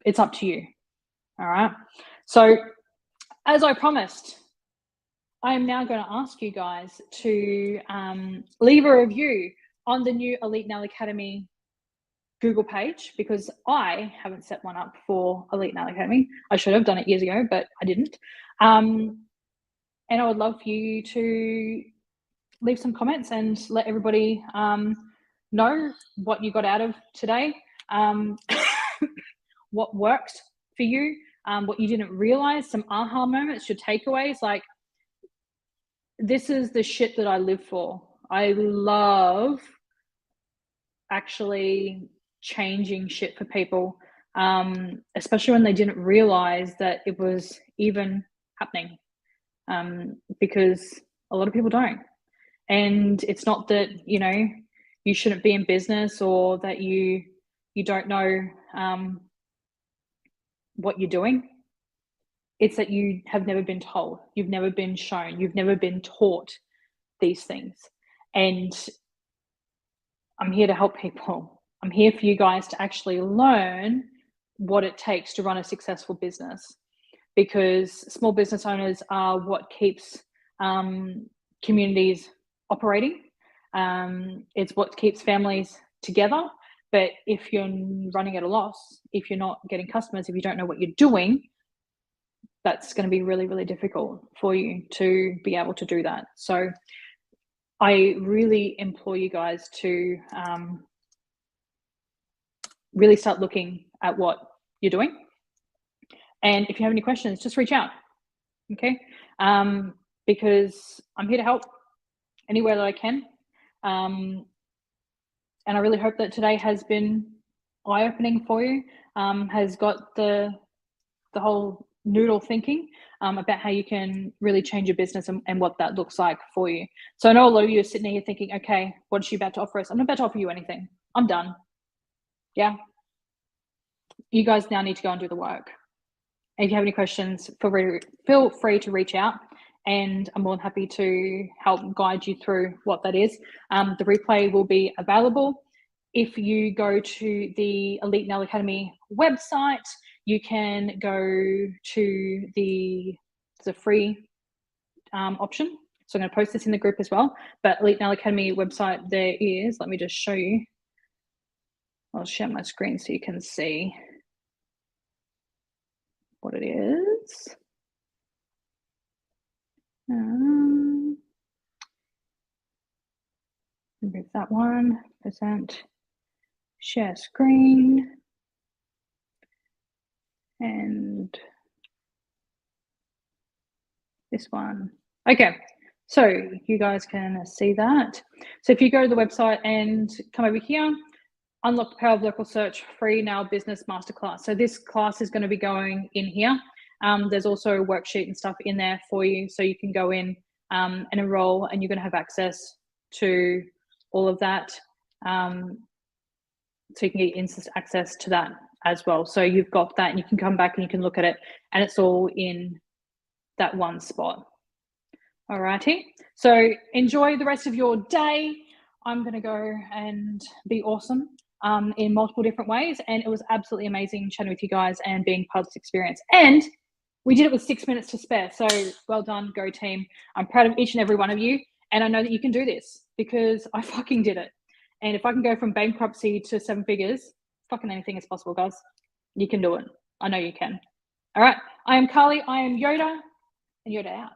A: it's up to you. All right. So as I promised, I am now going to ask you guys to leave a review on the new Elite Nail Academy Google page, because I haven't set one up for Elite Nail Academy. I should have done it years ago, but I didn't. And I would love for you to leave some comments and let everybody know what you got out of today, what worked for you, what you didn't realize, some aha moments, your takeaways. Like, this is the shit that I live for. I love actually changing shit for people, especially when they didn't realize that it was even happening, because a lot of people don't. And it's not that, you know, you shouldn't be in business or that you don't know what you're doing. It's that you have never been told, you've never been shown, you've never been taught these things. And I'm here to help people. I'm here for you guys to actually learn what it takes to run a successful business, because small business owners are what keeps communities operating. It's what keeps families together. But if you're running at a loss, if you're not getting customers, if you don't know what you're doing, that's going to be really, really difficult for you to be able to do that. So I really implore you guys to really start looking at what you're doing. And if you have any questions, just reach out, okay? Because I'm here to help anywhere that I can. And I really hope that today has been eye-opening for you, has got the whole noodle thinking about how you can really change your business and what that looks like for you. So I know a lot of you are sitting here thinking, okay, what is she about to offer us? I'm not about to offer you anything. I'm done. Yeah. You guys now need to go and do the work. If you have any questions, feel free to reach out, and I'm more than happy to help guide you through what that is. The replay will be available. If you go to the Elite Nail Academy website, you can go to the free option. So I'm going to post this in the group as well. But Elite Nail Academy website, there is, let me just show you. I'll share my screen so you can see what it is. Remove that one, present, share screen, and this one. Okay, so you guys can see that. So if you go to the website and come over here, Unlock the Power of Local Search Free Nail Business Masterclass. So this class is going to be going in here. There's also a worksheet and stuff in there for you, so you can go in and enroll, and you're going to have access to all of that. So you can get instant access to that as well. So you've got that, and you can come back and you can look at it, and it's all in that one spot. All righty. So enjoy the rest of your day. I'm going to go and be awesome in multiple different ways. And it was absolutely amazing chatting with you guys and being part of this experience. And we did it with 6 minutes to spare. So well done, Go team. I'm proud of each and every one of you. And I know that you can do this because I fucking did it. And if I can go from bankruptcy to 7 figures, fucking anything is possible, guys. You can do it. I know you can. All right. I am Carly. I am Yoda, and Yoda out.